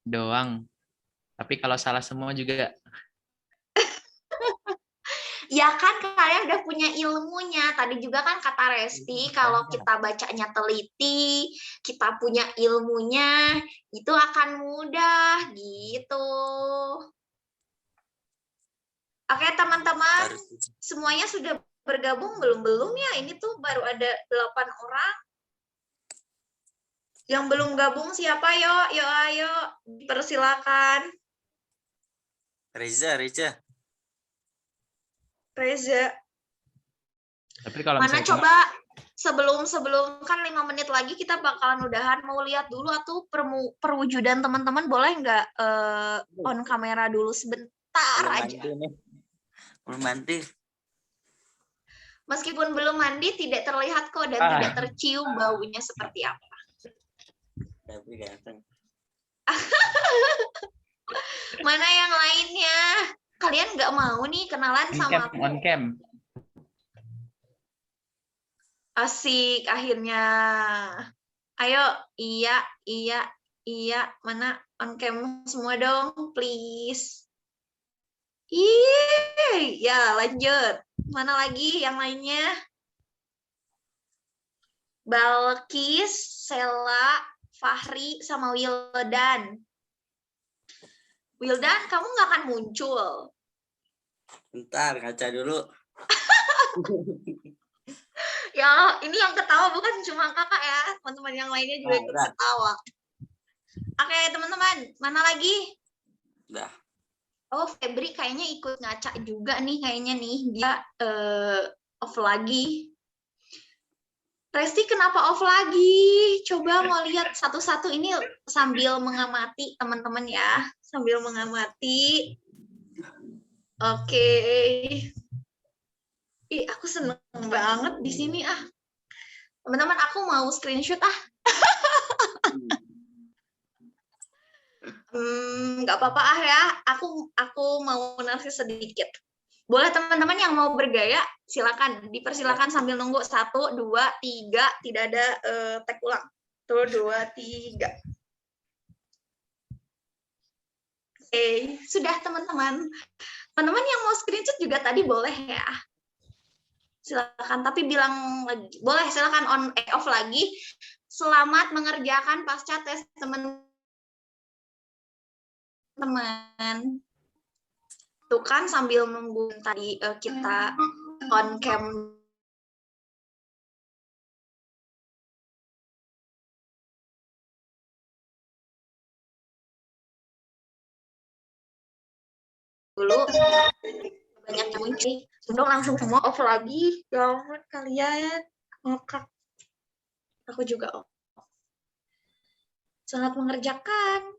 [SPEAKER 3] Doang. Tapi kalau salah semua juga.
[SPEAKER 2] Ya kan kalian udah punya ilmunya. Tadi juga kan kata Resti, kalau kita bacanya teliti, kita punya ilmunya, itu akan mudah gitu. Oke teman-teman, semuanya sudah bergabung belum ya? Ini tuh baru ada 8 orang. Yang belum gabung siapa? Yo ayo, persilakan.
[SPEAKER 4] Reza.
[SPEAKER 3] Tapi kalau
[SPEAKER 2] Mana
[SPEAKER 3] misalnya
[SPEAKER 2] coba sebelum kan 5 menit lagi kita bakalan udahan, mau lihat dulu atau perwujudan teman-teman, boleh nggak on kamera dulu sebentar aja.
[SPEAKER 4] Belum mandi.
[SPEAKER 2] Meskipun belum mandi tidak terlihat kok dan tidak tercium baunya seperti apa.
[SPEAKER 4] Tapi ganteng.
[SPEAKER 2] Mana yang lainnya? Kalian nggak mau nih kenalan sama aku?
[SPEAKER 3] on cam.
[SPEAKER 2] Asik akhirnya. Ayo, iya, iya, iya. Mana on cam semua dong, please. Ih, ya lanjut. Mana lagi yang lainnya? Balkis, Sela, Fahri, sama Wildan. Wildan, kamu nggak akan muncul.
[SPEAKER 4] Bentar, ngaca dulu.
[SPEAKER 2] Ya, ini yang ketawa bukan cuma kakak ya. Teman-teman yang lainnya juga ikut
[SPEAKER 4] Udah.
[SPEAKER 2] ketawa. Oke, teman-teman. Mana lagi?
[SPEAKER 4] Udah.
[SPEAKER 2] Oh, Febri kayaknya ikut ngaca juga nih kayaknya nih. Dia off lagi. Resti kenapa off lagi? Coba mau lihat satu-satu ini sambil mengamati teman-teman ya. Sambil mengamati. Oke. Ih, aku seneng banget di sini ah. Teman-teman, aku mau screenshot ah. Nggak apa-apa ah ya. Aku mau narsis sedikit. Boleh teman-teman yang mau bergaya, silakan. Dipersilakan sambil nunggu 1, 2, 3. Tidak ada tag ulang. 1, 2, 3. Oke, sudah teman-teman. Teman-teman yang mau screenshot juga tadi boleh ya. Silakan, tapi bilang lagi. Boleh, silakan on off lagi. Selamat mengerjakan pasca tes teman-teman. Tuh kan sambil nunggu tadi kita on cam dulu. Banyak yang muncul. Sebelum langsung semua off lagi. Ya ampun kalian. Ngakak. Aku juga off. Selamat mengerjakan.